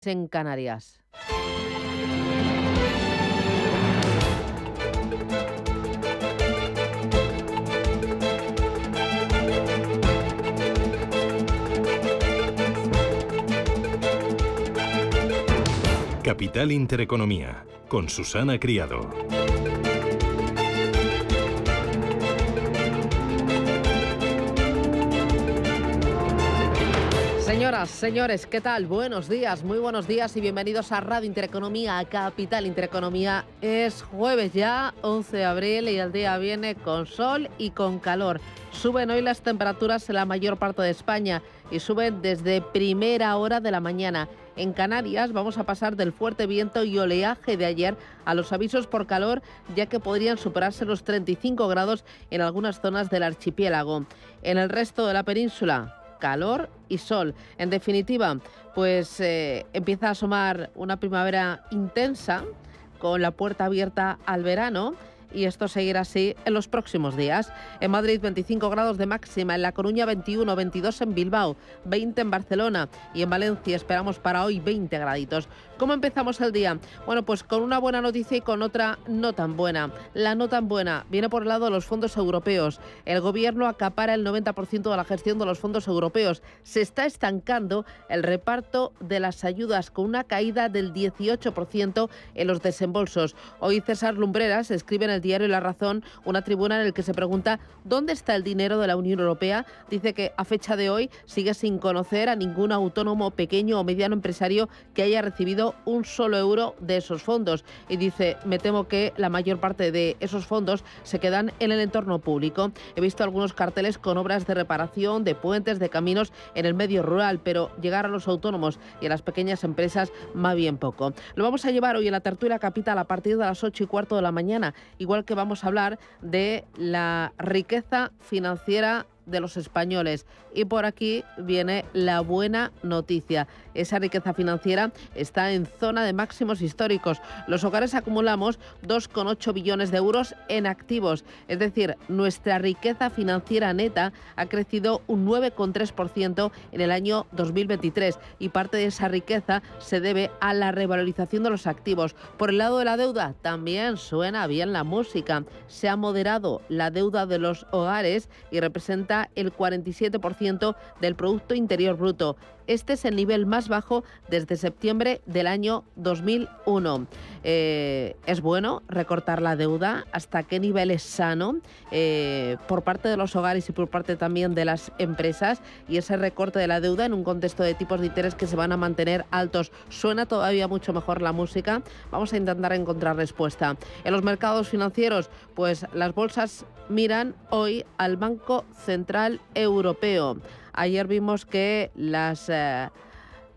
En Canarias. Capital Intereconomía, con Susana Criado. Señoras, señores, ¿qué tal? Buenos días, muy buenos días y bienvenidos a Radio Intereconomía, a Capital Intereconomía. Es jueves ya, 11 de abril, y el día viene con sol y con calor. Suben hoy las temperaturas en la mayor parte de España y suben desde primera hora de la mañana. En Canarias vamos a pasar del fuerte viento y oleaje de ayer a los avisos por calor, ya que podrían superarse los 35 grados en algunas zonas del archipiélago. En el resto de la península, calor y sol. En definitiva, pues empieza a asomar una primavera intensa con la puerta abierta al verano. Y esto seguirá así en los próximos días. En Madrid 25 grados de máxima, en La Coruña 21, 22 en Bilbao, 20 en Barcelona y en Valencia esperamos para hoy 20 graditos. ¿Cómo empezamos el día? Bueno, pues con una buena noticia y con otra no tan buena. La no tan buena viene por el lado de los fondos europeos. El gobierno acapara el 90% de la gestión de los fondos europeos. Se está estancando el reparto de las ayudas con una caída del 18% en los desembolsos. Hoy César Lumbreras escribe en el diario La Razón una tribuna en la que se pregunta ¿dónde está el dinero de la Unión Europea? Dice que a fecha de hoy sigue sin conocer a ningún autónomo, pequeño o mediano empresario que haya recibido un solo euro de esos fondos. Y dice, me temo que la mayor parte de esos fondos se quedan en el entorno público. He visto algunos carteles con obras de reparación, de puentes, de caminos en el medio rural, pero llegar a los autónomos y a las pequeñas empresas más bien poco. Lo vamos a llevar hoy en la tertulia Capital a partir de las 8:15 de la mañana. Igual que vamos a hablar de la riqueza financiera de los españoles. Y por aquí viene la buena noticia. Esa riqueza financiera está en zona de máximos históricos. Los hogares acumulamos 2,8 billones de euros en activos. Es decir, nuestra riqueza financiera neta ha crecido un 9,3% en el año 2023 y parte de esa riqueza se debe a la revalorización de los activos. Por el lado de la deuda también suena bien la música. Se ha moderado la deuda de los hogares y representa el 47% del Producto Interior Bruto. Este es el nivel más bajo desde septiembre del año 2001. ¿Es bueno recortar la deuda? ¿Hasta qué nivel es sano? Por parte de los hogares y por parte también de las empresas. Y ese recorte de la deuda en un contexto de tipos de interés que se van a mantener altos. ¿Suena todavía mucho mejor la música? Vamos a intentar encontrar respuesta. En los mercados financieros, pues las bolsas miran hoy al Banco Central Europeo. Ayer vimos que las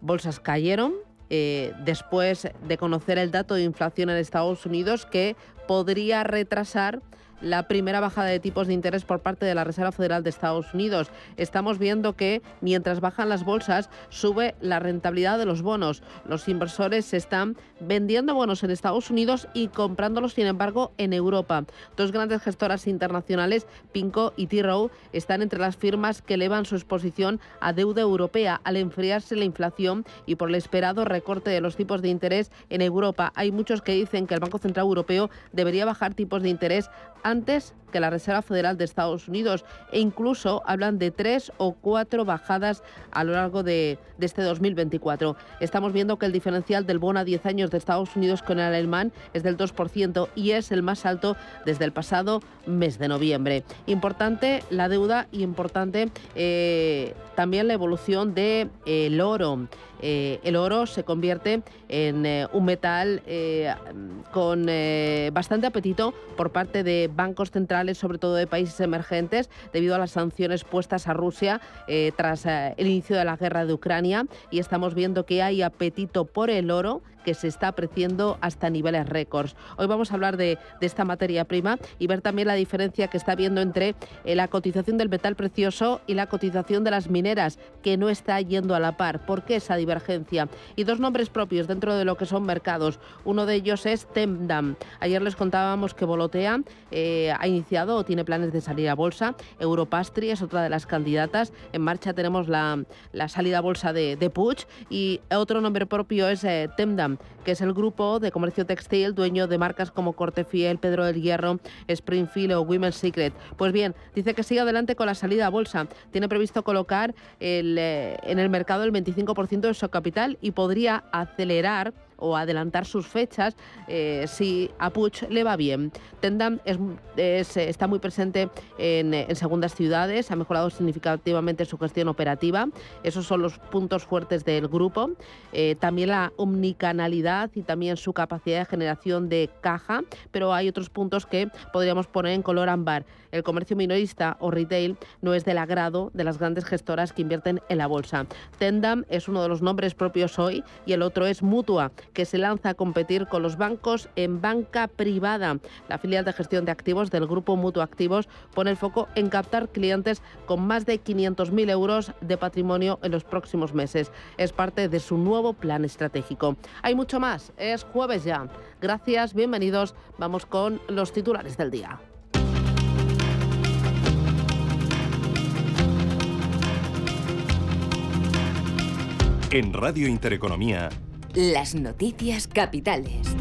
bolsas cayeron después de conocer el dato de inflación en Estados Unidos que podría retrasar la primera bajada de tipos de interés por parte de la Reserva Federal de Estados Unidos. Estamos viendo que mientras bajan las bolsas, sube la rentabilidad de los bonos. Los inversores se están vendiendo bonos en Estados Unidos y comprándolos, sin embargo, en Europa. Dos grandes gestoras internacionales, PIMCO y T. Rowe, están entre las firmas que elevan su exposición a deuda europea al enfriarse la inflación y por el esperado recorte de los tipos de interés en Europa. Hay muchos que dicen que el Banco Central Europeo debería bajar tipos de interés antes que la Reserva Federal de Estados Unidos e incluso hablan de 3 o 4 bajadas a lo largo de este 2024. Estamos viendo que el diferencial del bono a 10 años de Estados Unidos con el alemán es del 2% y es el más alto desde el pasado mes de noviembre. Importante la deuda y importante también la evolución del oro. El oro se convierte en un metal con bastante apetito por parte de bancos centrales, sobre todo de países emergentes, debido a las sanciones puestas a Rusia tras el inicio de la guerra de Ucrania. Y estamos viendo que hay apetito por el oro, que se está apreciando hasta niveles récords. Hoy vamos a hablar de esta materia prima y ver también la diferencia que está habiendo entre la cotización del metal precioso y la cotización de las mineras, que no está yendo a la par. ¿Por qué esa divergencia? Y dos nombres propios dentro de lo que son mercados. Uno de ellos es Tendam. Ayer les contábamos que Volotea ha iniciado o tiene planes de salir a bolsa. Europastry es otra de las candidatas. En marcha tenemos la salida a bolsa de Puig, y otro nombre propio es Tendam, que es el grupo de comercio textil dueño de marcas como Corte Fiel, Pedro del Hierro, Springfield o Women's Secret. Pues bien, dice que sigue adelante con la salida a bolsa. Tiene previsto colocar en el mercado el 25% de su capital y podría acelerar o adelantar sus fechas si a Puig le va bien. Tendam está muy presente en segundas ciudades, ha mejorado significativamente su gestión operativa. Esos son los puntos fuertes del grupo. También la omnicanalidad y también su capacidad de generación de caja, pero hay otros puntos que podríamos poner en color ámbar. El comercio minorista o retail no es del agrado de las grandes gestoras que invierten en la bolsa. Tendam es uno de los nombres propios hoy y el otro es Mutua, que se lanza a competir con los bancos en banca privada. La filial de gestión de activos del grupo Mutua Activos pone el foco en captar clientes con más de 500.000 euros de patrimonio en los próximos meses. Es parte de su nuevo plan estratégico. Hay mucho más. Es jueves ya. Gracias, bienvenidos. Vamos con los titulares del día. En Radio Intereconomía, las noticias capitales.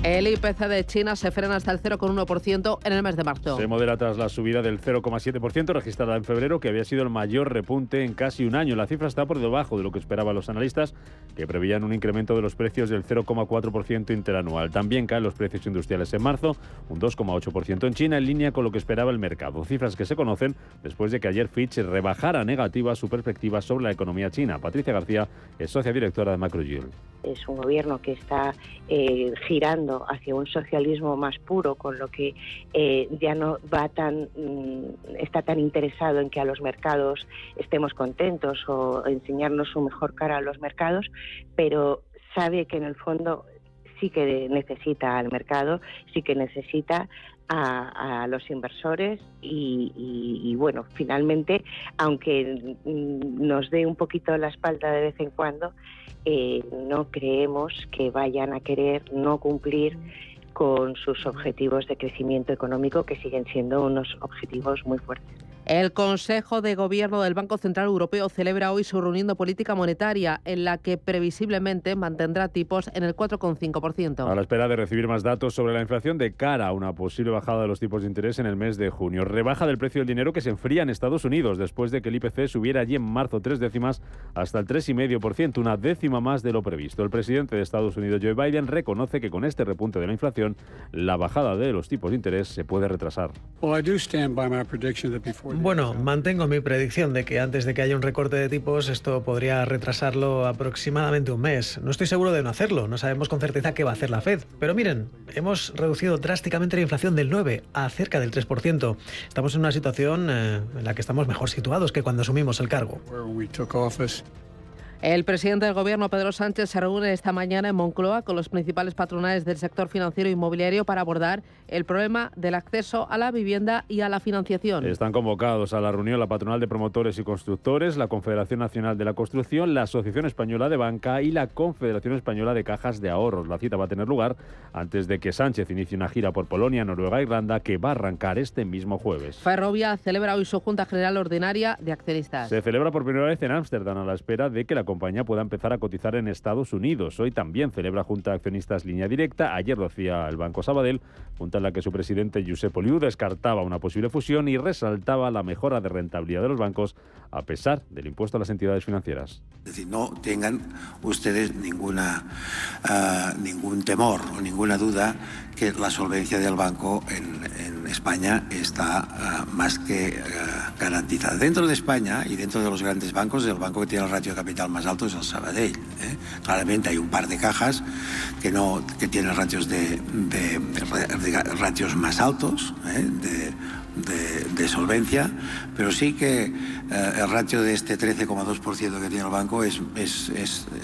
El IPC de China se frena hasta el 0,1% en el mes de marzo. Se modera tras la subida del 0,7% registrada en febrero, que había sido el mayor repunte en casi un año. La cifra está por debajo de lo que esperaban los analistas, que preveían un incremento de los precios del 0,4% interanual. También caen los precios industriales en marzo, un 2,8% en China, en línea con lo que esperaba el mercado. Cifras que se conocen después de que ayer Fitch rebajara negativa su perspectiva sobre la economía china. Patricia García es socia directora de Macroyield. Es un gobierno que está girando hacia un socialismo más puro, con lo que ya no está tan interesado en que a los mercados estemos contentos o enseñarnos su mejor cara a los mercados, pero sabe que en el fondo sí que necesita al mercado, sí que necesita a los inversores y bueno, finalmente, aunque nos dé un poquito la espalda de vez en cuando, no creemos que vayan a querer no cumplir con sus objetivos de crecimiento económico, que siguen siendo unos objetivos muy fuertes. El Consejo de Gobierno del Banco Central Europeo celebra hoy su reunión de política monetaria, en la que previsiblemente mantendrá tipos en el 4,5%. A la espera de recibir más datos sobre la inflación de cara a una posible bajada de los tipos de interés en el mes de junio. Rebaja del precio del dinero que se enfría en Estados Unidos después de que el IPC subiera allí en marzo 3 décimas hasta el 3,5%, una décima más de lo previsto. El presidente de Estados Unidos, Joe Biden, reconoce que con este repunte de la inflación, la bajada de los tipos de interés se puede retrasar. Bueno, mantengo mi predicción de que antes de que haya un recorte de tipos, esto podría retrasarlo aproximadamente un mes. No estoy seguro de no hacerlo, no sabemos con certeza qué va a hacer la Fed. Pero miren, hemos reducido drásticamente la inflación del 9 a cerca del 3%. Estamos en una situación en la que estamos mejor situados que cuando asumimos el cargo. El presidente del Gobierno, Pedro Sánchez, se reúne esta mañana en Moncloa con los principales patronales del sector financiero e inmobiliario para abordar el problema del acceso a la vivienda y a la financiación. Están convocados a la reunión la Patronal de Promotores y Constructores, la Confederación Nacional de la Construcción, la Asociación Española de Banca y la Confederación Española de Cajas de Ahorros. La cita va a tener lugar antes de que Sánchez inicie una gira por Polonia, Noruega e Irlanda, que va a arrancar este mismo jueves. Ferrovia celebra hoy su Junta General Ordinaria de Accionistas. Se celebra por primera vez en Ámsterdam, a la espera de que la compañía pueda empezar a cotizar en Estados Unidos. Hoy también celebra Junta de Accionistas Línea Directa. Ayer lo hacía el Banco Sabadell, junta en la que su presidente Josep Oliu descartaba una posible fusión y resaltaba la mejora de rentabilidad de los bancos a pesar del impuesto a las entidades financieras. Es decir, no tengan ustedes ningún temor o ninguna duda que la solvencia del banco en España está más que garantizada. Dentro de España y dentro de los grandes bancos, el banco que tiene el ratio de capital más alto es el Sabadell. Claramente hay un par de cajas que tienen ratios ratios más altos, de de solvencia, pero sí que el ratio de este 13,2% que tiene el banco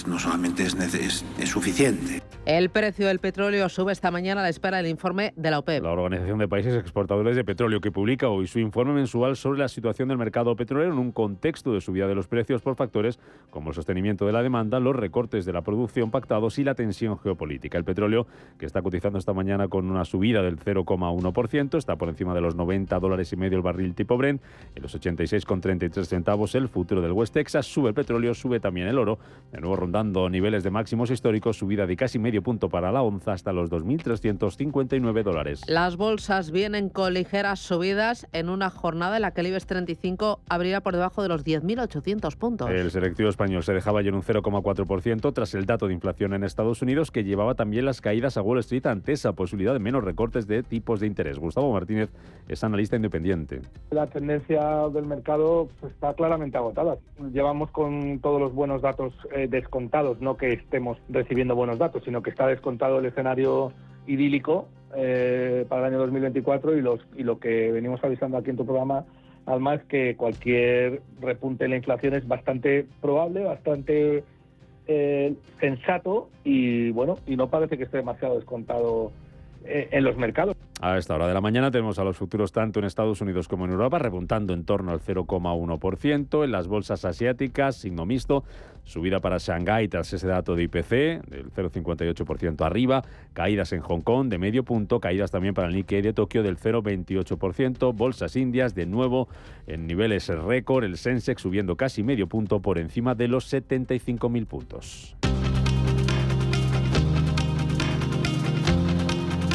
no solamente es suficiente. El precio del petróleo sube esta mañana a la espera del informe de la OPEP. La Organización de Países Exportadores de Petróleo, que publica hoy su informe mensual sobre la situación del mercado petrolero en un contexto de subida de los precios por factores como el sostenimiento de la demanda, los recortes de la producción pactados y la tensión geopolítica. El petróleo, que está cotizando esta mañana con una subida del 0,1%, está por encima de los $90.50 el barril tipo Brent, en los 86,33 centavos el futuro del West Texas. Sube el petróleo, sube también el oro, de nuevo rondando niveles de máximos históricos, subida de casi medio punto para la onza hasta los $2.359. Las bolsas vienen con ligeras subidas en una jornada en la que el IBEX 35 abrirá por debajo de los 10.800 puntos. El selectivo español se dejaba ayer un 0,4% tras el dato de inflación en Estados Unidos, que llevaba también las caídas a Wall Street ante esa posibilidad de menos recortes de tipos de interés. Gustavo Martínez es analista independiente. La tendencia del mercado está claramente agotada. Llevamos con todos los buenos datos descontados, no que estemos recibiendo buenos datos, sino que está descontado el escenario idílico para el año 2024 y lo que venimos avisando aquí en tu programa, Alma, es que cualquier repunte en la inflación es bastante probable, bastante sensato y no parece que esté demasiado descontado en los mercados. A esta hora de la mañana tenemos a los futuros tanto en Estados Unidos como en Europa repuntando en torno al 0,1%. En las bolsas asiáticas, signo mixto, subida para Shanghái tras ese dato de IPC del 0,58% arriba, caídas en Hong Kong de medio punto, caídas también para el Nikkei de Tokio del 0,28%, bolsas indias de nuevo en niveles récord, el Sensex subiendo casi medio punto por encima de los 75.000 puntos.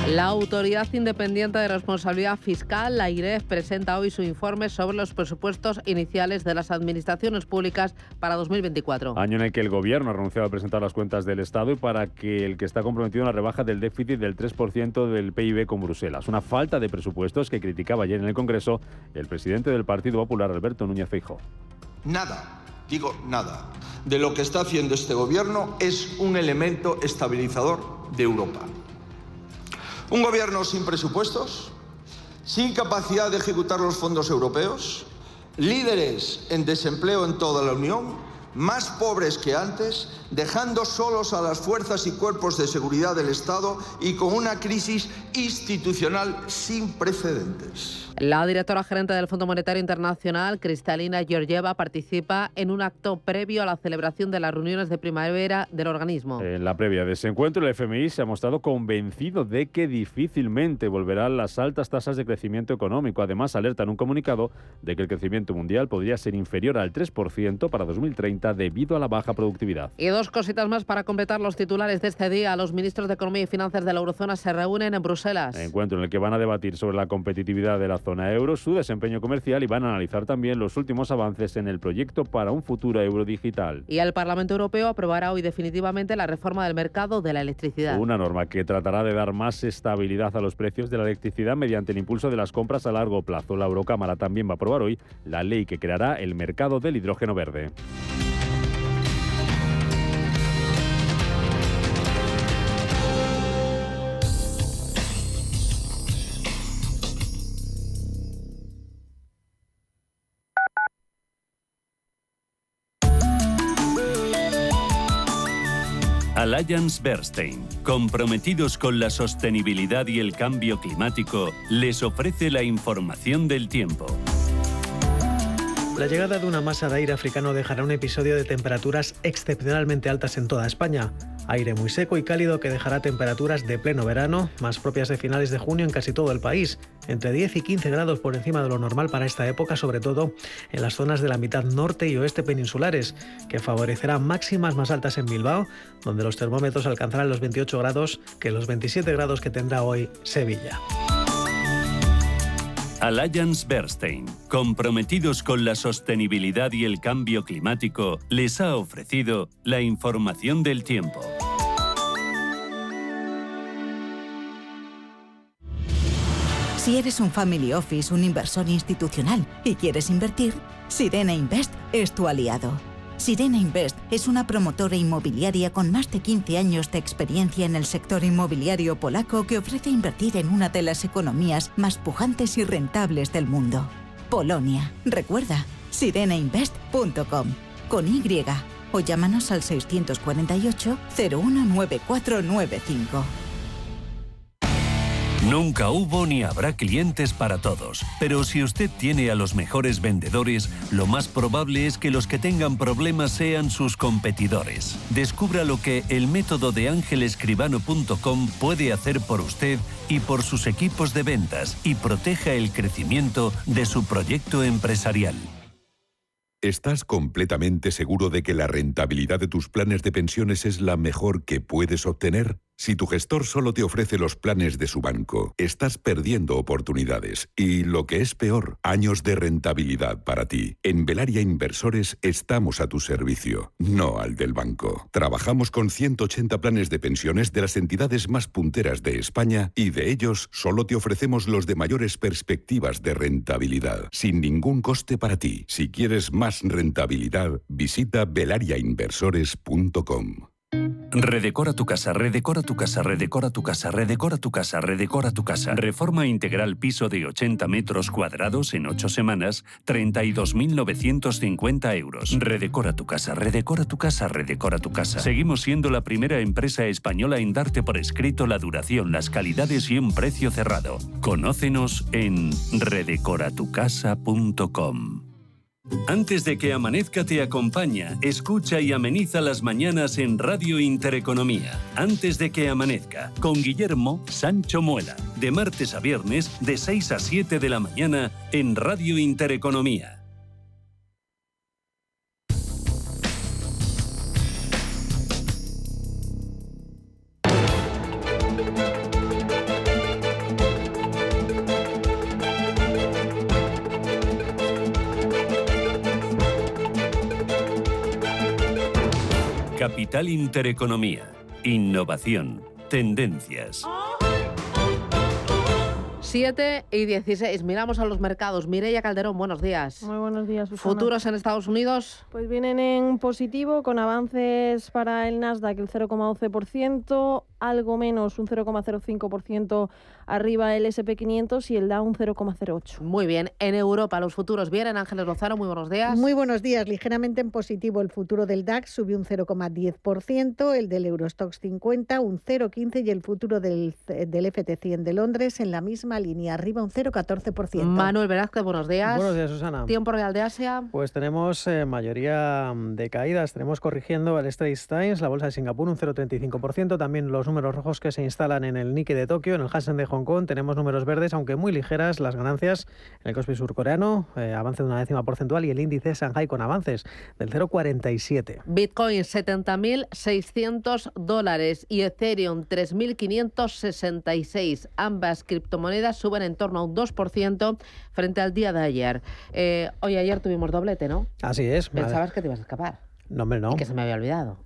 La Autoridad Independiente de Responsabilidad Fiscal, la AIREF, presenta hoy su informe sobre los presupuestos iniciales de las administraciones públicas para 2024. Año en el que el Gobierno ha renunciado a presentar las cuentas del Estado y para que el que está comprometido en la rebaja del déficit del 3% del PIB con Bruselas. Una falta de presupuestos que criticaba ayer en el Congreso el presidente del Partido Popular, Alberto Núñez Feijóo. Nada, digo nada, de lo que está haciendo este Gobierno es un elemento estabilizador de Europa. Un gobierno sin presupuestos, sin capacidad de ejecutar los fondos europeos, líderes en desempleo en toda la Unión, más pobres que antes, dejando solos a las fuerzas y cuerpos de seguridad del Estado y con una crisis institucional sin precedentes. La directora gerente del Fondo Monetario Internacional, Kristalina Georgieva, participa en un acto previo a la celebración de las reuniones de primavera del organismo. En la previa de ese encuentro, el FMI se ha mostrado convencido de que difícilmente volverán las altas tasas de crecimiento económico. Además, alerta en un comunicado de que el crecimiento mundial podría ser inferior al 3% para 2030 debido a la baja productividad. Y dos cositas más para completar los titulares de este día. Los ministros de Economía y Finanzas de la Eurozona se reúnen en Bruselas. Encuentro en el que van a debatir sobre la competitividad de la zona euro, su desempeño comercial y van a analizar también los últimos avances en el proyecto para un futuro euro digital. Y el Parlamento Europeo aprobará hoy definitivamente la reforma del mercado de la electricidad. Una norma que tratará de dar más estabilidad a los precios de la electricidad mediante el impulso de las compras a largo plazo. La Eurocámara también va a aprobar hoy la ley que creará el mercado del hidrógeno verde. Allianz Bernstein, comprometidos con la sostenibilidad y el cambio climático, les ofrece la información del tiempo. La llegada de una masa de aire africano dejará un episodio de temperaturas excepcionalmente altas en toda España. Aire muy seco y cálido que dejará temperaturas de pleno verano, más propias de finales de junio en casi todo el país, entre 10 y 15 grados por encima de lo normal para esta época, sobre todo en las zonas de la mitad norte y oeste peninsulares, que favorecerá máximas más altas en Bilbao, donde los termómetros alcanzarán los 28 grados, que los 27 grados que tendrá hoy Sevilla. Allianz Bernstein, comprometidos con la sostenibilidad y el cambio climático, les ha ofrecido la información del tiempo. Si eres un family office, un inversor institucional y quieres invertir, Sirena Invest es tu aliado. Sirena Invest es una promotora inmobiliaria con más de 15 años de experiencia en el sector inmobiliario polaco que ofrece invertir en una de las economías más pujantes y rentables del mundo. Polonia. Recuerda, sirenainvest.com con Y o llámanos al 648 019495. Nunca hubo ni habrá clientes para todos, pero si usted tiene a los mejores vendedores, lo más probable es que los que tengan problemas sean sus competidores. Descubra lo que el método de angelescribano.com puede hacer por usted y por sus equipos de ventas y proteja el crecimiento de su proyecto empresarial. ¿Estás completamente seguro de que la rentabilidad de tus planes de pensiones es la mejor que puedes obtener? Si tu gestor solo te ofrece los planes de su banco, estás perdiendo oportunidades y, lo que es peor, años de rentabilidad para ti. En Velaria Inversores estamos a tu servicio, no al del banco. Trabajamos con 180 planes de pensiones de las entidades más punteras de España y de ellos solo te ofrecemos los de mayores perspectivas de rentabilidad, sin ningún coste para ti. Si quieres más rentabilidad, visita velariainversores.com. Redecora tu casa, redecora tu casa, redecora tu casa, redecora tu casa, redecora tu casa. Reforma integral piso de 80 metros cuadrados en 8 semanas, 32.950 euros. Redecora tu casa, redecora tu casa, redecora tu casa. Seguimos siendo la primera empresa española en darte por escrito la duración, las calidades y un precio cerrado. Conócenos en redecoratucasa.com. Antes de que amanezca te acompaña, escucha y ameniza las mañanas en Radio Intereconomía. Antes de que amanezca, con Guillermo Sancho Muela, de martes a viernes de 6 a 7 de la mañana en Radio Intereconomía. Capital Intereconomía. Innovación. Tendencias. 7:16. Miramos a los mercados. Mireia Calderón, buenos días. Muy buenos días, Susana. ¿Futuros en Estados Unidos? Pues vienen en positivo, con avances para el Nasdaq el 0,11%, algo menos, un 0,05% arriba el S&P 500 y el Dow un 0,08%. Muy bien. En Europa los futuros vienen. Ángeles Lozano, muy buenos días. Muy buenos días. Ligeramente en positivo el futuro del DAX subió un 0,10%, el del Eurostoxx 50 un 0,15% y el futuro del FT100 de Londres en la misma línea, arriba un 0,14%. Manuel Velázquez, buenos días. Buenos días, Susana. Tiempo real de Asia. Pues tenemos mayoría de caídas. Tenemos corrigiendo el Straits Times, la bolsa de Singapur un 0,35%, también los números rojos que se instalan en el Nikkei de Tokio, en el Hansen de Hong Kong tenemos números verdes, aunque muy ligeras las ganancias en el Kospi surcoreano, avance de 0,1 porcentual y el índice Shanghai con avances del 0,47. Bitcoin 70.600 y Ethereum 3.566. Ambas criptomonedas suben en torno a un 2% frente al día de ayer. Ayer tuvimos doblete, ¿no? Así es. ¿Pensabas que te ibas a escapar? No, hombre, no. Y que se me había olvidado.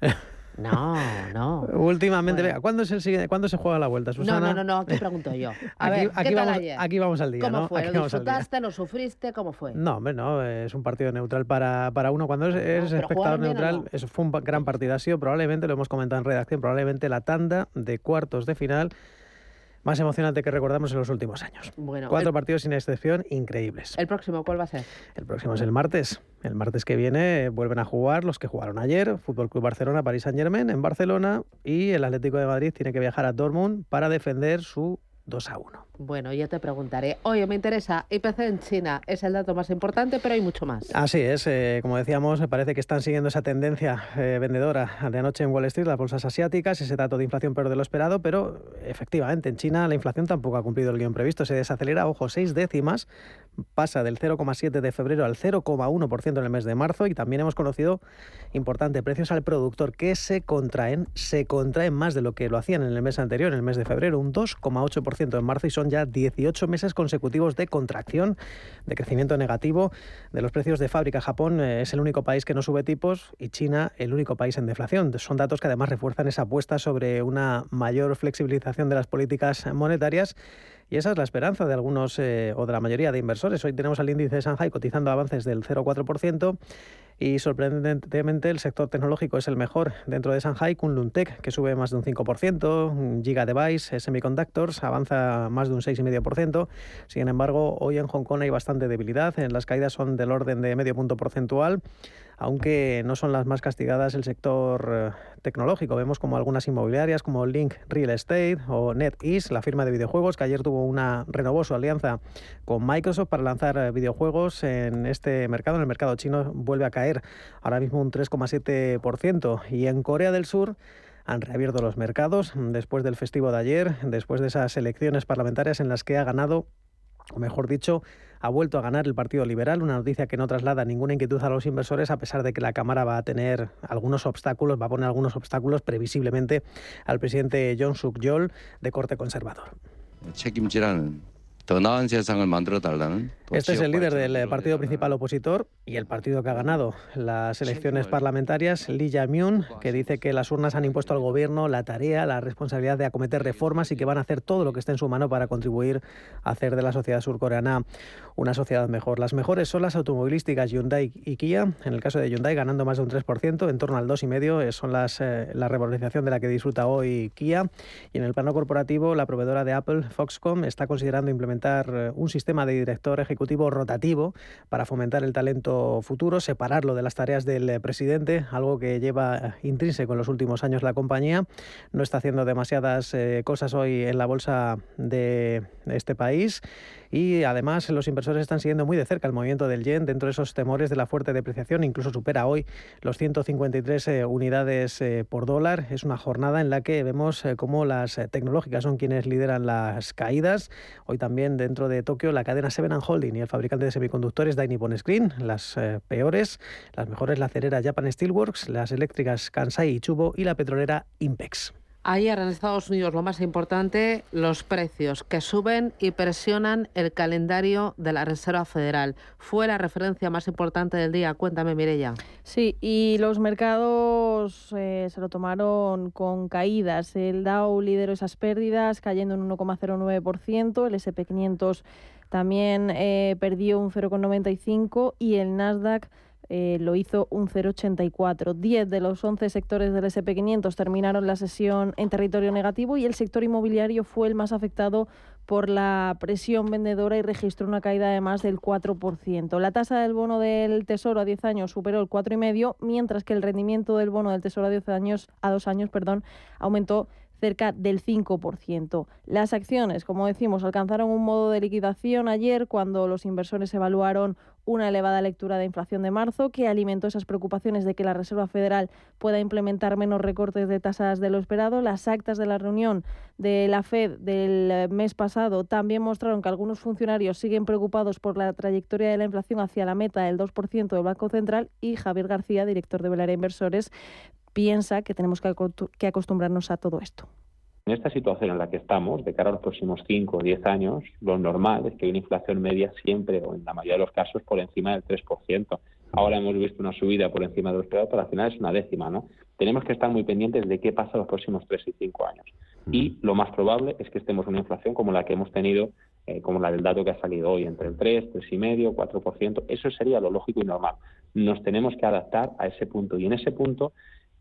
No. Últimamente, venga, ¿cuándo se juega la vuelta, Susana? No, aquí pregunto yo. ¿Qué tal ayer? Aquí vamos al día, ¿Cómo ¿no? fue? ¿Lo disfrutaste? ¿Lo sufriste? ¿Cómo fue? No, hombre, no, es un partido neutral para uno. Cuando eres espectador neutral, eso fue un gran partido. Ha sido probablemente, lo hemos comentado en redacción, probablemente la tanda de cuartos de final más emocionante que recordamos en los últimos años. Bueno, 4 partidos sin excepción increíbles. ¿El próximo cuál va a ser? El próximo es el martes. El martes que viene vuelven a jugar los que jugaron ayer, Fútbol Club Barcelona, Paris Saint-Germain en Barcelona, y el Atlético de Madrid tiene que viajar a Dortmund para defender su 2-1. Bueno, ya te preguntaré. Oye, me interesa, IPC en China es el dato más importante, pero hay mucho más. Así es, como decíamos, me parece que están siguiendo esa tendencia vendedora de anoche en Wall Street, las bolsas asiáticas, ese dato de inflación peor de lo esperado, pero efectivamente en China la inflación tampoco ha cumplido el guión previsto, se desacelera, 6 décimas, pasa del 0,7 de febrero al 0,1% en el mes de marzo, y también hemos conocido, importante, precios al productor que se contraen más de lo que lo hacían en el mes anterior, en el mes de febrero, un 2,8% en marzo, y son ya 18 meses consecutivos de contracción, de crecimiento negativo de los precios de fábrica. Japón es el único país que no sube tipos y China el único país en deflación. Son datos que además refuerzan esa apuesta sobre una mayor flexibilización de las políticas monetarias Y esa es la esperanza de algunos o de la mayoría de inversores. Hoy tenemos al índice de Shanghai cotizando avances del 0,4%. Y sorprendentemente el sector tecnológico es el mejor dentro de Shanghai. Kunlun Tech, que sube más de un 5%, Giga Device, Semiconductors, avanza más de un 6,5%. Sin embargo, hoy en Hong Kong hay bastante debilidad. Las caídas son del orden de medio punto porcentual, aunque no son las más castigadas el sector tecnológico. Vemos como algunas inmobiliarias como Link Real Estate o NetEase, la firma de videojuegos, que ayer renovó su alianza con Microsoft para lanzar videojuegos en este mercado. En el mercado chino vuelve a caer ahora mismo un 3,7%. Y en Corea del Sur han reabierto los mercados después del festivo de ayer, después de esas elecciones parlamentarias en las que ha ganado, o mejor dicho, ha vuelto a ganar el Partido Liberal, una noticia que no traslada ninguna inquietud a los inversores, a pesar de que la Cámara va a poner algunos obstáculos previsiblemente al presidente Yoon Suk-yeol, de corte conservador. Este es el líder del partido principal opositor y el partido que ha ganado las elecciones parlamentarias, Lee Jae-myung, que dice que las urnas han impuesto al gobierno la tarea, la responsabilidad de acometer reformas y que van a hacer todo lo que esté en su mano para contribuir a hacer de la sociedad surcoreana una sociedad mejor. Las mejores son las automovilísticas Hyundai y Kia. En el caso de Hyundai, ganando más de un 3%, en torno al 2,5%, son la revalorización de la que disfruta hoy Kia. Y en el plano corporativo, la proveedora de Apple, Foxconn, está considerando implementar un sistema de director ejecutivo rotativo para fomentar el talento futuro, separarlo de las tareas del presidente, algo que lleva intrínseco en los últimos años la compañía. No está haciendo demasiadas cosas hoy en la bolsa de este país. Y además los inversores están siguiendo muy de cerca el movimiento del yen dentro de esos temores de la fuerte depreciación. Incluso supera hoy los 153 unidades por dólar. Es una jornada en la que vemos cómo las tecnológicas son quienes lideran las caídas. Hoy también dentro de Tokio la cadena Seven & Holding y el fabricante de semiconductores Dai Nippon Screen, las peores. Las mejores, la acerera Japan Steelworks, las eléctricas Kansai y Chubo y la petrolera Inpex. Ayer en Estados Unidos lo más importante, los precios que suben y presionan el calendario de la Reserva Federal. Fue la referencia más importante del día. Cuéntame, Mireia. Sí, y los mercados se lo tomaron con caídas. El Dow lideró esas pérdidas, cayendo un 1,09%. El S&P 500 también perdió un 0,95% y el Nasdaq lo hizo un 0,84. 10 de los 11 sectores del S&P 500 terminaron la sesión en territorio negativo y el sector inmobiliario fue el más afectado por la presión vendedora y registró una caída de más del 4%. La tasa del bono del Tesoro a 10 años superó el 4,5%, mientras que el rendimiento del bono del Tesoro a 2 años, aumentó cerca del 5%. Las acciones, como decimos, alcanzaron un modo de liquidación ayer cuando los inversores evaluaron una elevada lectura de inflación de marzo que alimentó esas preocupaciones de que la Reserva Federal pueda implementar menos recortes de tasas de lo esperado. Las actas de la reunión de la FED del mes pasado también mostraron que algunos funcionarios siguen preocupados por la trayectoria de la inflación hacia la meta del 2% del Banco Central, y Javier García, director de Belaria Inversores, piensa que tenemos que acostumbrarnos a todo esto. En esta situación en la que estamos, de cara a los próximos 5 o 10 años, lo normal es que hay una inflación media siempre, o en la mayoría de los casos, por encima del 3%. Ahora hemos visto una subida por encima de lo esperado, pero al final es una décima, ¿no? Tenemos que estar muy pendientes de qué pasa los próximos 3 y 5 años. Y lo más probable es que estemos en una inflación como la que hemos tenido, como la del dato que ha salido hoy, entre el 3, 3,5%, 4%. Eso sería lo lógico y normal. Nos tenemos que adaptar a ese punto, y en ese punto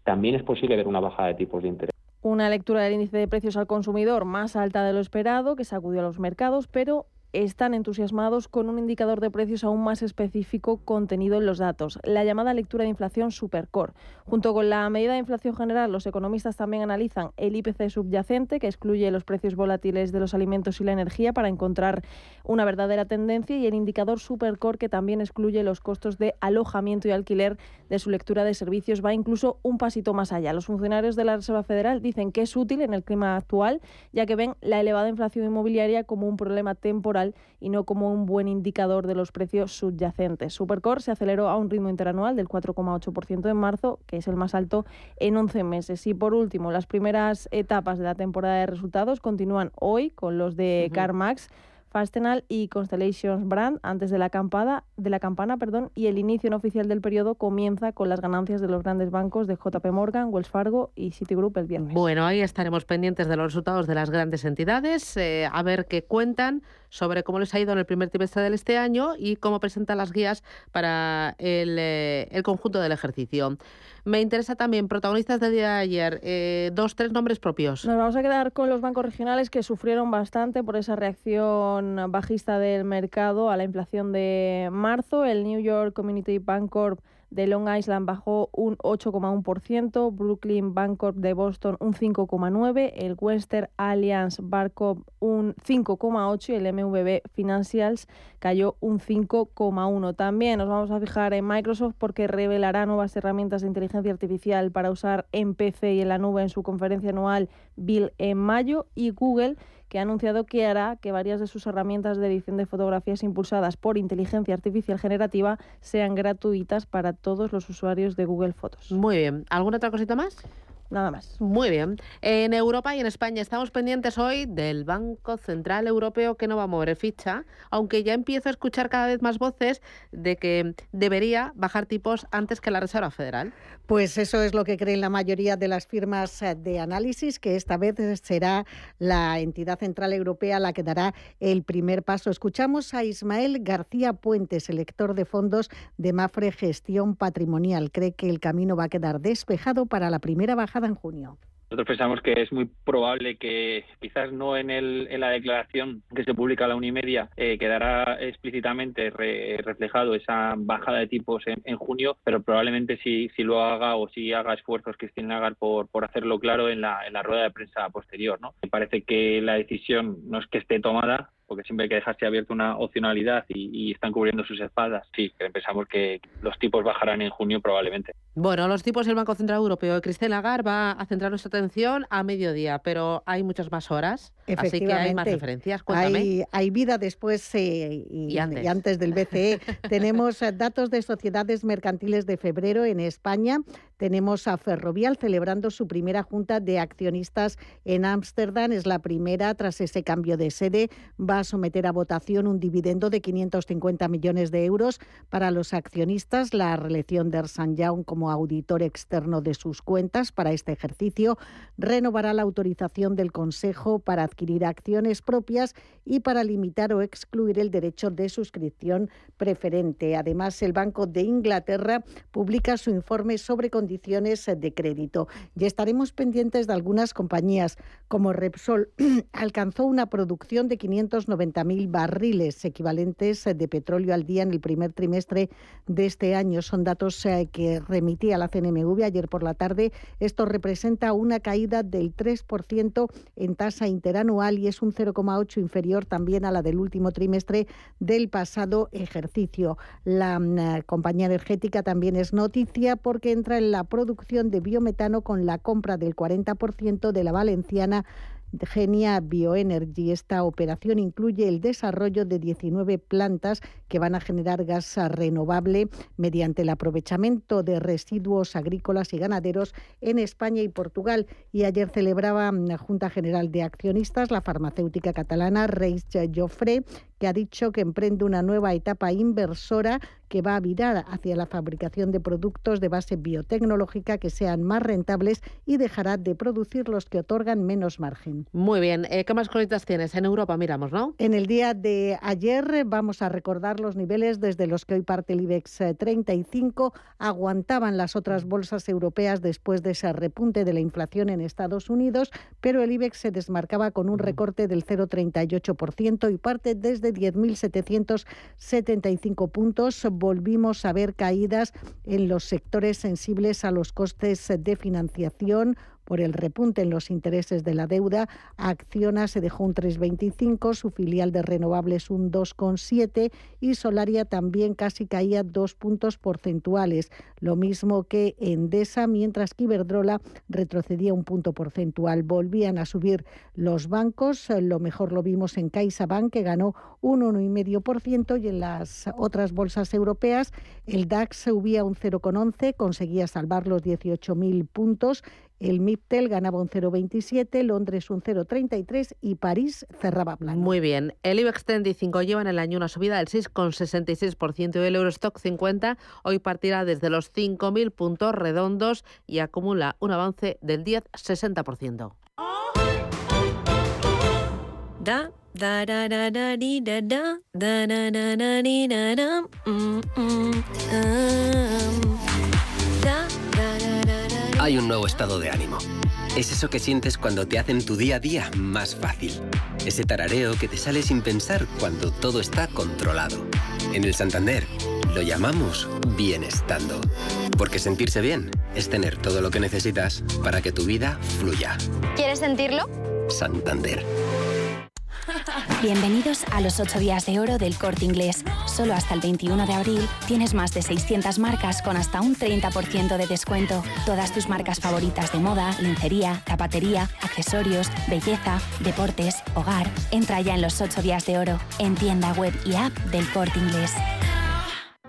también es posible ver una bajada de tipos de interés. Una lectura del índice de precios al consumidor más alta de lo esperado, que sacudió a los mercados, pero están entusiasmados con un indicador de precios aún más específico contenido en los datos, la llamada lectura de inflación Supercore. Junto con la medida de inflación general, los economistas también analizan el IPC subyacente, que excluye los precios volátiles de los alimentos y la energía para encontrar una verdadera tendencia, y el indicador Supercore, que también excluye los costos de alojamiento y alquiler. De su lectura de servicios va incluso un pasito más allá. Los funcionarios de la Reserva Federal dicen que es útil en el clima actual, ya que ven la elevada inflación inmobiliaria como un problema temporal y no como un buen indicador de los precios subyacentes. Supercore se aceleró a un ritmo interanual del 4,8% en marzo, que es el más alto en 11 meses. Y por último, las primeras etapas de la temporada de resultados continúan hoy con los de CarMax. Fastenal y Constellations Brand antes de la campana, y el inicio no oficial del periodo comienza con las ganancias de los grandes bancos de JP Morgan, Wells Fargo y Citigroup el viernes. Bueno, ahí estaremos pendientes de los resultados de las grandes entidades, a ver qué cuentan sobre cómo les ha ido en el primer trimestre de este año y cómo presentan las guías para el conjunto del ejercicio. Me interesa también, protagonistas del día de ayer, 2-3 nombres propios. Nos vamos a quedar con los bancos regionales que sufrieron bastante por esa reacción bajista del mercado a la inflación de marzo. El New York Community Bancorp de Long Island bajó un 8,1%, Brooklyn Bancorp de Boston un 5,9%, el Western Alliance Bancorp un 5,8% y el MVB Financials cayó un 5,1%. También nos vamos a fijar en Microsoft porque revelará nuevas herramientas de inteligencia artificial para usar en PC y en la nube en su conferencia anual Build en mayo, y Google, que ha anunciado que hará que varias de sus herramientas de edición de fotografías impulsadas por inteligencia artificial generativa sean gratuitas para todos los usuarios de Google Fotos. Muy bien. ¿Alguna otra cosita más? Nada más. Muy bien. En Europa y en España estamos pendientes hoy del Banco Central Europeo, que no va a mover ficha, aunque ya empiezo a escuchar cada vez más voces de que debería bajar tipos antes que la Reserva Federal. Pues eso es lo que creen la mayoría de las firmas de análisis, que esta vez será la entidad central europea la que dará el primer paso. Escuchamos a Ismael García Puente, selector de fondos de Mafre Gestión Patrimonial. Cree que el camino va a quedar despejado para la primera bajada en junio. Nosotros pensamos que es muy probable que, quizás no en la declaración que se publica a la 1:30, quedará explícitamente reflejado esa bajada de tipos en junio, pero probablemente si lo haga o si haga esfuerzos Christine Lagarde por hacerlo claro en la rueda de prensa posterior, ¿no? Me parece que la decisión no es que esté tomada, porque siempre hay que dejarse abierta una opcionalidad y están cubriendo sus espaldas. Sí, pensamos que los tipos bajarán en junio probablemente. Bueno, los tipos del Banco Central Europeo. Christine Lagarde va a centrar nuestra atención a mediodía, pero hay muchas más horas, así que hay más referencias. Cuéntame. Hay vida después y antes del BCE. Tenemos datos de sociedades mercantiles de febrero en España. Tenemos a Ferrovial celebrando su primera junta de accionistas en Ámsterdam. Es la primera tras ese cambio de sede. Va a someter a votación un dividendo de 550 millones de euros para los accionistas, la reelección de Ernst & Young como auditor externo de sus cuentas para este ejercicio, renovará la autorización del Consejo para adquirir acciones propias y para limitar o excluir el derecho de suscripción preferente. Además, el Banco de Inglaterra publica su informe sobre condiciones de crédito. Y estaremos pendientes de algunas compañías, como Repsol. Alcanzó una producción de 590.000 barriles equivalentes de petróleo al día en el primer trimestre de este año. Son datos que remitía la CNMV ayer por la tarde. Esto representa una caída del 3% en tasa interanual y es un 0,8 inferior también a la del último trimestre del pasado ejercicio. La compañía energética también es noticia porque entra en la producción de biometano con la compra del 40% de la valenciana Genia Bioenergy. Esta operación incluye el desarrollo de 19 plantas que van a generar gas renovable mediante el aprovechamiento de residuos agrícolas y ganaderos en España y Portugal. Y ayer celebraba la Junta General de Accionistas la farmacéutica catalana Reis Joffre, que ha dicho que emprende una nueva etapa inversora que va a virar hacia la fabricación de productos de base biotecnológica que sean más rentables y dejará de producir los que otorgan menos margen. Muy bien. ¿Qué más cositas tienes? En Europa miramos, ¿no? En el día de ayer vamos a recordar los niveles desde los que hoy parte el IBEX 35. Aguantaban las otras bolsas europeas después de ese repunte de la inflación en Estados Unidos, pero el IBEX se desmarcaba con un recorte del 0,38% y parte desde 10.775 puntos. Volvimos a ver caídas en los sectores sensibles a los costes de financiación por el repunte en los intereses de la deuda. Acciona se dejó un 3,25, su filial de renovables un 2,7 y Solaria también casi caía 2 puntos porcentuales, lo mismo que Endesa, mientras que Iberdrola retrocedía 1 punto porcentual. Volvían a subir los bancos, lo mejor lo vimos en CaixaBank, que ganó un 1,5%, y en las otras bolsas europeas el DAX subía un 0,11, conseguía salvar los 18.000 puntos. El MIPTEL ganaba un 0,27, Londres un 0,33 y París cerraba plano. Muy bien. El IBEX 35 lleva en el año una subida del 6,66% y el Eurostock 50 hoy partirá desde los 5.000 puntos redondos y acumula un avance del 10,60%. Da da da da da di da da da da da da di da da da da. Hay un nuevo estado de ánimo. Es eso que sientes cuando te hacen tu día a día más fácil. Ese tarareo que te sale sin pensar cuando todo está controlado. En el Santander lo llamamos bienestando. Porque sentirse bien es tener todo lo que necesitas para que tu vida fluya. ¿Quieres sentirlo? Santander. Bienvenidos a los 8 días de oro del Corte Inglés. Solo hasta el 21 de abril tienes más de 600 marcas con hasta un 30% de descuento. Todas tus marcas favoritas de moda, lencería, zapatería, accesorios, belleza, deportes, hogar. Entra ya en los 8 días de oro en tienda web y app del Corte Inglés.